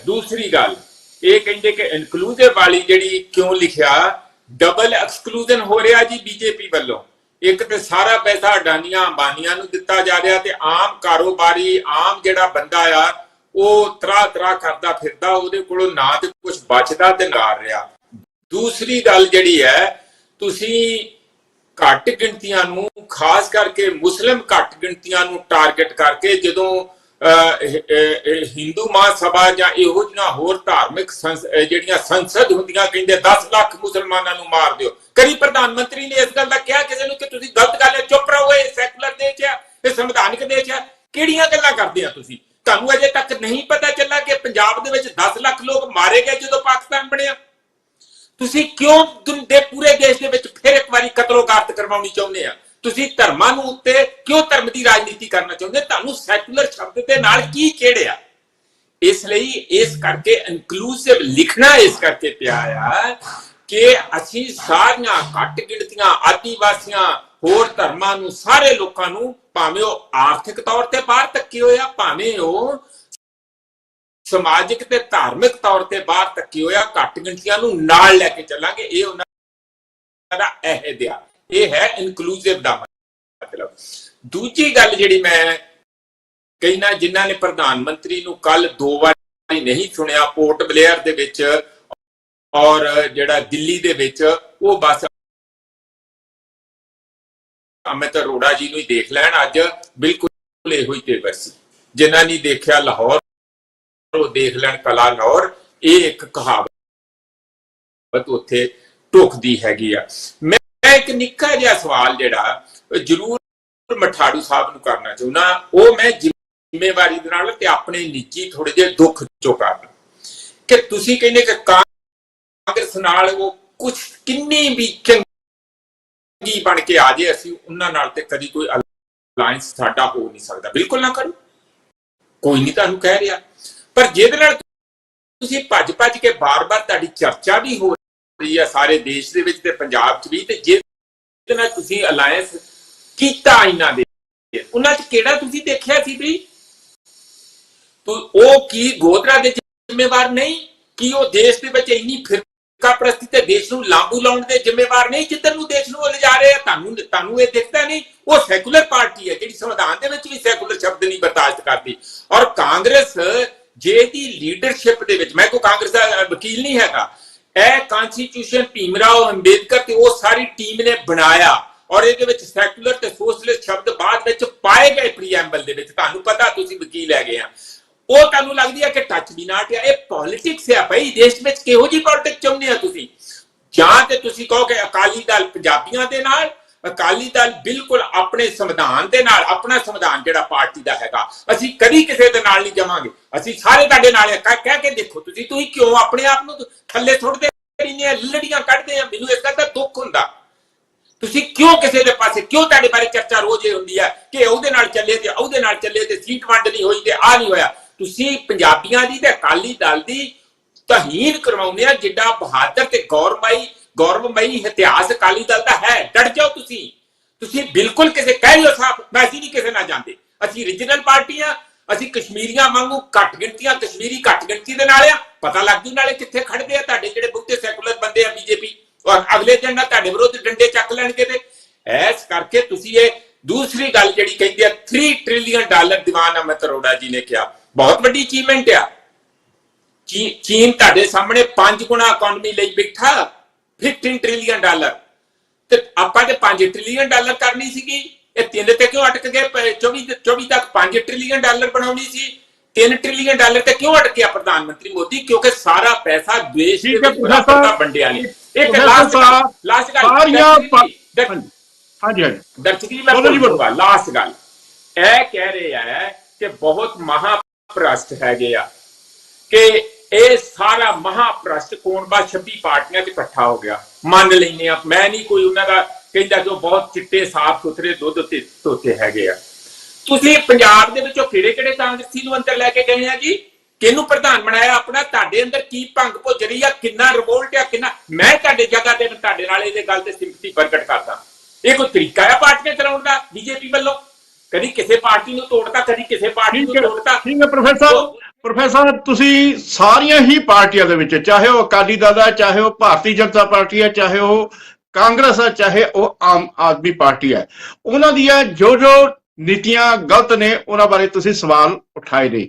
ਦੂਸਰੀ ਗੱਲ ਇਹ ਕਹਿੰਦੇ ਕਿ ਇਨਕਲੂਸਿਵ ਵਾਲੀ ਜਿਹੜੀ ਕਿਉਂ ਲਿਖਿਆ, ਡਬਲ ਐਕਸਕਲੂਜਨ ਹੋ ਰਿਹਾ ਜੀ ਬੀਜੇਪੀ ਵੱਲੋਂ। ਇੱਕ ਤੇ ਸਾਰਾ ਪੈਸਾ ਅਡਾਨੀਆਂ ਅੰਬਾਨੀਆਂ ਨੂੰ ਦਿੱਤਾ ਜਾ ਰਿਹਾ ਤੇ ਆਮ ਕਾਰੋਬਾਰੀ ਆਮ ਜਿਹੜਾ ਬੰਦਾ ਆ ਉਹ ਤਰਾ ਕਰਦਾ ਫਿਰਦਾ, ਉਹਦੇ ਕੋਲੋਂ ਨਾ ਤੇ ਕੁਝ ਬਚਦਾ ਤੇ ਨਾ ਰਿਹਾ। ਦੂਸਰੀ ਗੱਲ ਜਿਹੜੀ ਹੈ, ਤੁਸੀਂ ਘੱਟ ਗਿਣਤੀਆਂ ਨੂੰ, ਖਾਸ ਕਰਕੇ ਮੁਸਲਿਮ ਘੱਟ ਗਿਣਤੀਆਂ ਨੂੰ ਟਾਰਗੇਟ ਕਰਕੇ ਜਦੋਂ ਹਿੰਦੂ ਮਹਾਸਭਾ ਜਾਂ ਇਹੋ ਜਿਹੀਆਂ ਹੋਰ ਧਾਰਮਿਕ ਜਿਹੜੀਆਂ ਸੰਸਦ ਹੁੰਦੀਆਂ ਕਹਿੰਦੇ 10 ਲੱਖ ਮੁਸਲਮਾਨਾਂ ਨੂੰ ਮਾਰ ਦਿਓ। ਕਦੀ ਪ੍ਰਧਾਨ ਮੰਤਰੀ ਨੇ ਇਸ ਗੱਲ ਦਾ ਕਿਹਾ ਕਿਸੇ ਨੂੰ ਕਿ ਤੁਸੀਂ ਗਲਤ ਗੱਲ ਹੈ, ਚੁੱਪ ਰਹੋ, ਇਹ ਸੈਕੂਲਰ ਦੇਸ਼ ਹੈ, ਇਹ ਸੰਵਿਧਾਨਿਕ ਦੇਸ਼ ਹੈ? ਕਿਹੜੀਆਂ ਗੱਲਾਂ ਕਰਦੇ ਆ ਤੁਸੀਂ? ਤੁਹਾਨੂੰ ਅਜੇ ਤੱਕ ਨਹੀਂ ਪਤਾ ਚੱਲਾ ਕਿ ਪੰਜਾਬ ਦੇ ਵਿੱਚ 10 ਲੱਖ ਲੋਕ ਮਾਰੇ ਗਏ ਜਦੋਂ ਪਾਕਿਸਤਾਨ ਬਣਿਆ? ਤੁਸੀਂ ਕਿਉਂ ਦੇ ਪੂਰੇ ਦੇਸ਼ ਦੇ ਵਿੱਚ ਫਿਰ ਇੱਕ ਵਾਰੀ ਕਤਲੋਗਾਰਤ ਕਰਵਾਉਣੀ ਚਾਹੁੰਦੇ ਆ? ਤੁਸੀਂ ਧਰਮਾਂ ਨੂੰ ਉੱਤੇ ਕਿਉਂ ਧਰਮ ਦੀ ਰਾਜਨੀਤੀ ਕਰਨਾ ਚਾਹੁੰਦੇ? ਤੁਹਾਨੂੰ ਸੈਕੂਲਰ ਸ਼ਬਦ ਦੇ ਨਾਲ ਕੀ ਖੇੜਿਆ? ਇਸ ਲਈ ਇਸ ਕਰਕੇ ਇਨਕਲੂਸਿਵ ਲਿਖਣਾ ਇਸ ਕਰਕੇ ਪਿਆ ਆ ਕਿ ਅਸੀਂ ਸਾਰੀਆਂ ਘੱਟ ਗਿਣਤੀਆਂ, ਆਦੀਵਾਸੀਆਂ, ਹੋਰ ਧਰਮਾਂ ਨੂੰ, ਸਾਰੇ ਲੋਕਾਂ ਨੂੰ, ਭਾਵੇਂ ਉਹ ਆਰਥਿਕ ਤੌਰ ਤੇ ਬਾਹਰ ਧੱਕੇ ਹੋਇਆ, ਭਾਵੇਂ ਉਹ ਸਮਾਜਿਕ ਤੇ ਧਾਰਮਿਕ ਤੌਰ ਤੇ ਬਾਹਰ ਧੱਕੇ ਹੋਇਆ, ਘੱਟ ਗਿਣਤੀਆਂ ਨੂੰ ਨਾਲ ਲੈ ਕੇ ਚੱਲਾਂਗੇ। ਇਹ ਉਹਨਾਂ ਦਾ ਅਹਿਦ ਆ, ਇਹ ਹੈ ਇਨਕਲੂਸਿਵ ਦਾ ਮਤਲਬ। ਦੂਜੀ ਗੱਲ ਜਿਹੜੀ ਮੈਂ ਕਹਿਣਾ, ਜਿਨ੍ਹਾਂ ਨੇ ਪ੍ਰਧਾਨ ਮੰਤਰੀ ਨੂੰ ਕੱਲ 2 ਵਾਰੀ ਨਹੀਂ ਸੁਣਿਆ, ਪੋਰਟ ਬਲੇਅਰ ਦੇ ਵਿੱਚ ਔਰ ਜਿਹੜਾ ਦਿੱਲੀ ਦੇ ਵਿੱਚ, ਉਹ ਬਸ ਅਮਿਤ ਅਰੋੜਾ ਜੀ ਨੂੰ ਹੀ ਦੇਖ ਲੈਣ। ਅੱਜ ਬਿਲਕੁਲ ਇਹੋ ਹੀ ਤੇਵਰ ਸੀ। ਜਿਨ੍ਹਾਂ ਨੇ ਦੇਖਿਆ ਲਾਹੌਰ ਉਹ ਦੇਖ ਲੈਣ ਕਲਾ ਲਾਹੌਰ। ਇਹ ਇੱਕ ਕਹਾਵਤ ਉੱਥੇ ਢੁਕਦੀ ਹੈਗੀ ਆ। ਮੈਂ ਇੱਕ ਨਿੱਕਾ ਜਿਹਾ ਸਵਾਲ ਜਿਹੜਾ ਜ਼ਰੂਰ ਮਠਾੜੂ ਸਾਹਿਬ ਨੂੰ ਕਰਨਾ ਚਾਹੁੰਦਾ, ਉਹ ਮੈਂ ਜ਼ਿੰਮੇਵਾਰੀ ਦੇ ਨਾਲ ਤੇ ਆਪਣੇ ਨਿੱਜੀ ਥੋੜੇ ਜਿਹੇ ਦੁੱਖ ਚੋਂ ਕਰਨ ਕਿ ਤੁਸੀਂ ਕਹਿੰਦੇ ਕਿ ਕਾਂਗਰਸ ਨਾਲ ਉਹ ਕੁਝ ਕਿੰਨੀ ਵੀ ਚੰਗੀ ਬਣ ਕੇ ਆ ਜੇ ਅਸੀਂ ਉਹਨਾਂ ਨਾਲ ਤੇ ਕਦੀ ਕੋਈ ਅਲਾਈਅੰਸ ਸਾਡਾ ਹੋ ਨਹੀਂ ਸਕਦਾ। ਬਿਲਕੁਲ ਨਾ ਕਰੋ, ਕੋਈ ਨਹੀਂ ਤੁਹਾਨੂੰ ਕਹਿ ਰਿਹਾ, ਪਰ ਜਿਹਦੇ ਨਾਲ ਤੁਸੀਂ ਭੱਜ ਕੇ ਬਾਰ-ਬਾਰ ਤੁਹਾਡੀ ਚਰਚਾ ਵੀ ਹੋ ਰਹੀ ਹੈ ਸਾਰੇ ਦੇਸ਼ ਦੇ ਵਿੱਚ ਤੇ ਪੰਜਾਬ 'ਚ ਵੀ, ਤੇ ਜਿਹਦੇ ਨਾਲ ਤੁਸੀਂ ਅਲਾਈਅੰਸ ਕੀਤਾ ਇਹਨਾਂ ਦੇ ਉਹਨਾਂ 'ਚ ਕਿਹੜਾ ਤੁਸੀਂ ਦੇਖਿਆ ਸੀ ਵੀ ਉਹ ਕੀ ਗੋਦਰਾ ਦੇ ਜ਼ਿੰਮੇਵਾਰ ਨਹੀਂ, ਕਿ ਉਹ ਦੇਸ਼ ਦੇ ਵਿੱਚ ਇੰਨੀ ਫਿਰਕਾ ਪ੍ਰਸਤੀ ਤੇ ਦੇਸ਼ ਨੂੰ ਲਾਂਬੂ ਲਾਉਣ ਦੇ ਜ਼ਿੰਮੇਵਾਰ ਨਹੀਂ ਜਿੱਧਰ ਨੂੰ ਦੇਸ਼ ਨੂੰ ਲਿਜਾ ਰਹੇ ਆ। ਤੁਹਾਨੂੰ ਇਹ ਦਿਖਦਾ ਨਹੀਂ? ਉਹ ਸੈਕੂਲਰ ਪਾਰਟੀ ਹੈ ਜਿਹੜੀ ਸੰਵਿਧਾਨ ਦੇ ਵਿੱਚ ਵੀ ਸੈਕੂਲਰ ਸ਼ਬਦ ਨਹੀਂ ਬਰਦਾਸ਼ਤ ਕਰਦੀ। ਔਰ ਕਾਂਗਰਸ ਜੇ ਦੀ ਲੀਡਰਸ਼ਿਪ ਦੇ ਵਿੱਚ, ਮੈਂ ਕੋਈ ਕਾਂਗਰਸ ਦਾ ਵਕੀਲ ਨਹੀਂ ਹੈਗਾ, ਇਹ ਕਨਸਟੀਟਿਊਸ਼ਨ ਭੀਮ ਰਾਓ ਅੰਬੇਦਕਰ ਤੇ ਉਹ ਸਾਰੀ ਟੀਮ ਨੇ ਬਣਾਇਆ ਔਰ ਇਹਦੇ ਵਿੱਚ ਸੈਕੂਲਰ ਤੇ ਸੋਸ਼ਲਿਸਟ ਸ਼ਬਦ ਬਾਅਦ ਵਿੱਚ ਪਾਏ ਗਏ ਪ੍ਰੀਐਂਬਲ ਦੇ ਵਿੱਚ। ਤੁਹਾਨੂੰ ਪਤਾ, ਤੁਸੀਂ ਵਕੀਲ ਹੈਗੇ ਆ, ਉਹ ਤੁਹਾਨੂੰ ਲੱਗਦੀ ਹੈ ਕਿ ਟੱਚ ਵੀ ਨਾ ਟਿਆ। ਇਹ ਪੋਲਿਟਿਕਸ ਹੈ ਭਾਈ, ਦੇਸ਼ ਵਿੱਚ ਕਿਹੋ ਜਿਹੀ ਪੋਲਿਟਿਕਸ ਚਾਹੁੰਦੇ ਆ ਤੁਸੀਂ? ਜਾਂ ਤੇ ਤੁਸੀਂ ਕਹੋ ਕਿ ਅਕਾਲੀ ਦਲ ਪੰਜਾਬੀਆਂ ਦੇ ਨਾਲ, ਅਕਾਲੀ ਦਲ ਬਿਲਕੁਲ ਆਪਣੇ ਸੰਵਿਧਾਨ ਦੇ ਨਾਲ, ਆਪਣਾ ਸੰਵਿਧਾਨ ਜਿਹੜਾ ਪਾਰਟੀ ਦਾ ਹੈਗਾ, ਅਸੀਂ ਕਦੀ ਕਿਸੇ ਦੇ ਨਾਲ ਨਹੀਂ ਜਾਵਾਂਗੇ, ਅਸੀਂ ਸਾਰੇ ਤੁਹਾਡੇ ਨਾਲ ਕਹਿ ਕੇ ਦੇਖੋ। ਤੁਸੀਂ ਕਿਉਂ ਆਪਣੇ ਆਪ ਨੂੰ ਥੱਲੇ ਸੁੱਟਦੇ ਰਹਿੰਦੇ, ਲੜੀਆਂ ਕੱਢਦੇ ਆ? ਮੈਨੂੰ ਇਸ ਗੱਲ ਦਾ ਦੁੱਖ ਹੁੰਦਾ। ਤੁਸੀਂ ਕਿਉਂ ਕਿਸੇ ਦੇ ਪਾਸੇ, ਕਿਉਂ ਤੁਹਾਡੇ ਬਾਰੇ ਚਰਚਾ ਰੋਜ਼ ਇਹ ਹੁੰਦੀ ਹੈ ਕਿ ਉਹਦੇ ਨਾਲ ਚੱਲੇ ਤੇ ਉਹਦੇ ਨਾਲ ਚੱਲੇ ਤੇ ਸੀਟ ਵੰਡ ਨਹੀਂ ਹੋਈ ਤੇ ਆ ਨਹੀਂ ਹੋਇਆ? ਤੁਸੀਂ ਪੰਜਾਬੀਆਂ ਦੀ ਤੇ ਅਕਾਲੀ ਦਲ ਦੀ ਤਹੀਨ ਕਰਵਾਉਂਦੇ ਆ। ਜਿੱਡਾ ਬਹਾਦਰ ਤੇ ਗੌਰਵਮਈ ਇਤਿਹਾਸ ਅਕਾਲੀ ਦਲ ਦਾ ਹੈ, ਡਟ ਜਾਓ ਤੁਸੀਂ ਬਿਲਕੁਲ ਕਿਸੇ ਕਹਿ ਲਿਓ ਸਾਫ, ਅਸੀਂ ਨਹੀਂ ਕਿਸੇ ਨਾਲ ਜਾਂਦੇ, ਅਸੀਂ ਰੀਜਨਲ ਪਾਰਟੀਆਂ, ਅਸੀਂ ਕਸ਼ਮੀਰੀਆਂ ਵਾਂਗੂ ਘੱਟ ਗਿਣਤੀਆਂ, ਕਸ਼ਮੀਰੀ ਘੱਟ ਗਿਣਤੀ ਦੇ ਨਾਲ ਆ। ਪਤਾ ਲੱਗ ਜੂ ਨਾਲੇ ਕਿੱਥੇ ਖੜਦੇ ਆ ਤੁਹਾਡੇ ਜਿਹੜੇ ਬਹੁਤੇ ਸੈਕੂਲਰ ਬੰਦੇ ਆ ਬੀਜੇਪੀ, ਔਰ ਅਗਲੇ ਦਿਨ ਨਾ ਤੁਹਾਡੇ ਵਿਰੁੱਧ ਡੰਡੇ ਚੱਕ ਲੈਣਗੇ। ਤੇ ਇਸ ਕਰਕੇ ਤੁਸੀਂ ਇਹ ਦੂਸਰੀ ਗੱਲ ਜਿਹੜੀ ਕਹਿੰਦੇ ਆ $3 ਟ੍ਰਿਲੀਅਨ ਦੀਵਾਨ ਅਮਿਤ ਅਰੋੜਾ ਜੀ ਨੇ ਕਿਹਾ, ਬਹੁਤ ਵੱਡੀ ਅਚੀਵਮੈਂਟ ਆ। ਚੀਨ ਤੁਹਾਡੇ ਸਾਹਮਣੇ 5 ਗੁਣਾ ਇਕਨੋਮੀ ਲਈ ਬੈਠਾ, $15 ਟ੍ਰਿਲੀਅਨ, ਤੇ ਆਪਾਂ ਤੇ $5 ਟ੍ਰਿਲੀਅਨ ਕਰਨੀ ਸੀਗੀ। ਇਹ 3 ਤੇ ਕਿਉਂ ਅਟਕ ਗਏ? 24 ਤੱਕ $5 ਟ੍ਰਿਲੀਅਨ ਬਣਾਉਣੀ ਸੀ, $3 ਟ੍ਰਿਲੀਅਨ ਤੇ ਕਿਉਂ ਅਟਕਿਆ ਪ੍ਰਧਾਨ ਮੰਤਰੀ ਮੋਦੀ? ਕਿਉਂਕਿ ਸਾਰਾ ਪੈਸਾ ਦੇਸ਼ ਦੇ ਵਿੱਚ ਬਰਾਬਰ ਵੰਡਿਆ ਨਹੀਂ। ਇੱਕ ਲਾਸਟ ਗੱਲ ਇਹ ਕਹਿ ਰਹੇ ਆ ਕਿ ਬਹੁਤ ਮਹਾਪ੍ਰਸਤ ਹੈਗੇ ਆ, ਕਿ ਇਹ ਸਾਰਾ ਮਹਾਪ੍ਰਸਤ ਕੋਣ ਬਾ 26 ਪਾਰਟੀਆਂ 'ਚ ਇਕੱਠਾ ਹੋ ਗਿਆ। ਮੰਨ ਲੈਂਦੇ ਆ, ਮੈਂ ਨਹੀਂ ਕੋਈ ਉਹਨਾਂ ਦਾ ਕਹਿੰਦਾ ਜੋ ਬਹੁਤ ਚਿੱਟੇ ਸਾਫ਼ ਸੁਥਰੇ ਦੁੱਧ ਤੇ ਧੋਤੇ ਹੈਗੇ ਆ। ਤੁਸੀਂ ਪੰਜਾਬ ਦੇ ਵਿੱਚੋਂ ਕਿਹੜੇ ਕਾਂਗਰਸੀ ਨੂੰ ਅੰਦਰ ਲੈ ਕੇ ਗਏ ਆ ਜੀ? ਕਿਹਨੂੰ ਪ੍ਰਧਾਨ ਬਣਾਇਆ ਆਪਣਾ? ਤੁਹਾਡੇ ਅੰਦਰ ਕੀ ਭੰਗ ਭੁੱਜ ਰਹੀ ਆ? ਕਿੰਨਾ ਰਿਵੋਲਟ ਆ, ਕਿੰਨਾ? ਮੈਂ ਤੁਹਾਡੇ ਜਗ੍ਹਾ ਤੇ ਤੁਹਾਡੇ ਨਾਲ ਇਹਦੇ ਗੱਲ ਤੇ ਸਿੰਪਥੀ ਪ੍ਰਗਟ ਕਰਦਾ। ਇਹ ਕੋਈ ਤਰੀਕਾ ਆ ਪਾਰਟੀਆਂ ਚਲਾਉਣ ਦਾ ਬੀਜੇਪੀ ਵੱਲੋਂ? ਕਦੀ ਕਿਸੇ ਪਾਰਟੀ ਨੂੰ ਤੋੜਤਾ, ਕਦੀ ਕਿਸੇ ਪਾਰਟੀ ਨੂੰ ਤੋੜਤਾ। ਠੀਕ ਹੈ ਪ੍ਰੋਫੈਸਰ ਤੁਸੀਂ ਸਾਰੀਆਂ ਹੀ ਪਾਰਟੀਆਂ ਦੇ ਵਿੱਚ, ਚਾਹੇ ਉਹ ਅਕਾਲੀ ਦਲ ਹੈ, ਚਾਹੇ ਉਹ ਭਾਰਤੀ ਜਨਤਾ ਪਾਰਟੀ ਹੈ, ਚਾਹੇ ਉਹ ਕਾਂਗਰਸ ਹੈ, ਚਾਹੇ ਉਹ ਆਮ ਆਦਮੀ ਪਾਰਟੀ ਹੈ, ਉਹਨਾਂ ਦੀਆਂ ਜੋ ਨੀਤੀਆਂ ਗਲਤ ਨੇ ਉਹਨਾਂ ਬਾਰੇ ਤੁਸੀਂ ਸਵਾਲ ਉਠਾਏ ਨੇ।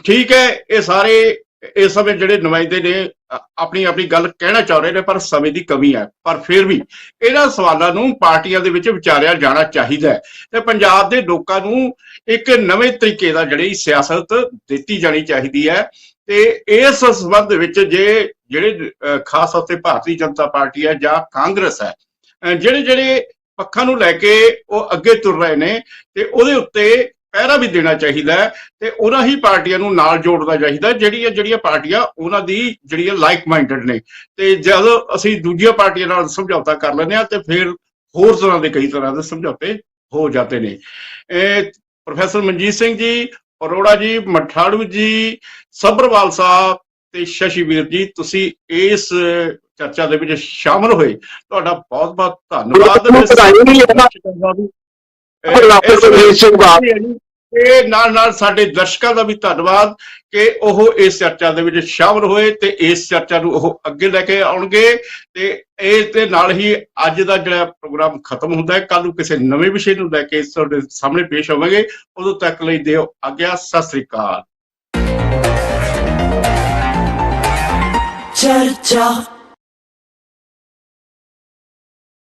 ਠੀਕ ਹੈ, ਇਹ ਸਾਰੇ ਇਸ ਸਮੇਂ ਜਿਹੜੇ ਨੁਮਾਇੰਦੇ ਨੇ ਆਪਣੀ ਗੱਲ ਕਹਿਣਾ ਚਾਹ ਰਹੇ ਨੇ, ਪਰ ਸਮੇਂ ਦੀ ਕਮੀ ਹੈ। ਪਰ ਫਿਰ ਵੀ ਇਹਨਾਂ ਸਵਾਲਾਂ ਨੂੰ ਪਾਰਟੀਆਂ ਦੇ ਵਿੱਚ ਵਿਚਾਰਿਆ ਜਾਣਾ ਚਾਹੀਦਾ ਹੈ ਤੇ ਪੰਜਾਬ ਦੇ ਲੋਕਾਂ ਨੂੰ ਇੱਕ ਨਵੇਂ ਤਰੀਕੇ ਦਾ ਜਿਹੜੀ ਸਿਆਸਤ ਦਿੱਤੀ ਜਾਣੀ ਚਾਹੀਦੀ ਹੈ। ਤੇ ਇਸ ਸੰਬੰਧ ਵਿੱਚ ਜਿਹੜੇ ਖਾਸ ਤੌਰ ਤੇ ਭਾਰਤੀ ਜਨਤਾ ਪਾਰਟੀ ਹੈ ਜਾਂ ਕਾਂਗਰਸ ਹੈ, ਜਿਹੜੇ ਪੱਖਾਂ ਨੂੰ ਲੈ ਕੇ ਉਹ ਅੱਗੇ ਤੁਰ ਰਹੇ ਨੇ ਤੇ ਉਹਦੇ ਉੱਤੇ ਪਹਿਰਾ ਵੀ ਦੇਣਾ ਚਾਹੀਦਾ ਹੈ ਤੇ ਉਹਨਾਂ ਹੀ ਪਾਰਟੀਆਂ ਨੂੰ ਨਾਲ ਜੋੜਨਾ ਚਾਹੀਦਾ ਜਿਹੜੀਆਂ ਪਾਰਟੀਆਂ ਉਹਨਾਂ ਦੀ ਜਿਹੜੀਆਂ ਲਾਈਕ ਮਾਈਂਡਡ ਨੇ। ਤੇ ਜਦੋਂ ਅਸੀਂ ਦੂਜੀਆਂ ਪਾਰਟੀਆਂ ਨਾਲ ਸਮਝੌਤਾ ਕਰ ਲੈਂਦੇ ਹਾਂ ਤੇ ਫਿਰ ਹੋਰ ਤਰ੍ਹਾਂ ਦੇ ਕਈ ਤਰ੍ਹਾਂ ਦੇ ਸਮਝੌਤੇ ਹੋ ਜਾਂਦੇ ਨੇ। ਪ੍ਰੋਫੈਸਰ ਮਨਜੀਤ ਸਿੰਘ ਜੀ, ਅਰੋੜਾ ਜੀ, ਮਠਾੜੂ ਜੀ, ਸੱਭਰਵਾਲ ਸਾਹਿਬ ਤੇ ਸ਼ਸ਼ੀਵੀਰ ਜੀ, ਤੁਸੀਂ ਇਸ ਚਰਚਾ ਦੇ ਵਿੱਚ ਸ਼ਾਮਲ ਹੋਏ, ਤੁਹਾਡਾ ਬਹੁਤ ਬਹੁਤ ਧੰਨਵਾਦ। ਤੇ ਨਾਲ ਨਾਲ ਸਾਡੇ ਦਰਸ਼ਕਾਂ ਦਾ ਵੀ ਧੰਨਵਾਦ ਕਿ ਉਹ ਇਸ ਚਰਚਾ ਦੇ ਵਿੱਚ ਸ਼ਾਮਲ ਹੋਏ ਤੇ ਇਸ ਚਰਚਾ ਨੂੰ ਉਹ ਅੱਗੇ ਲੈ ਕੇ ਆਉਣਗੇ। ਤੇ ਇਸ ਦੇ ਨਾਲ ਹੀ ਅੱਜ ਦਾ ਜਿਹੜਾ ਪ੍ਰੋਗਰਾਮ ਖਤਮ ਹੁੰਦਾ ਹੈ। ਕੱਲ ਨੂੰ ਕਿਸੇ ਨਵੇਂ ਵਿਸ਼ੇ ਨੂੰ ਲੈ ਕੇ ਤੁਹਾਡੇ ਸਾਹਮਣੇ ਪੇਸ਼ ਹੋਵਾਂਗੇ। ਉਦੋਂ ਤੱਕ ਲਈ ਦਿਓ ਆਗਿਆ। ਸਤਿ ਸ੍ਰੀ ਅਕਾਲ। ਚਰਚਾ।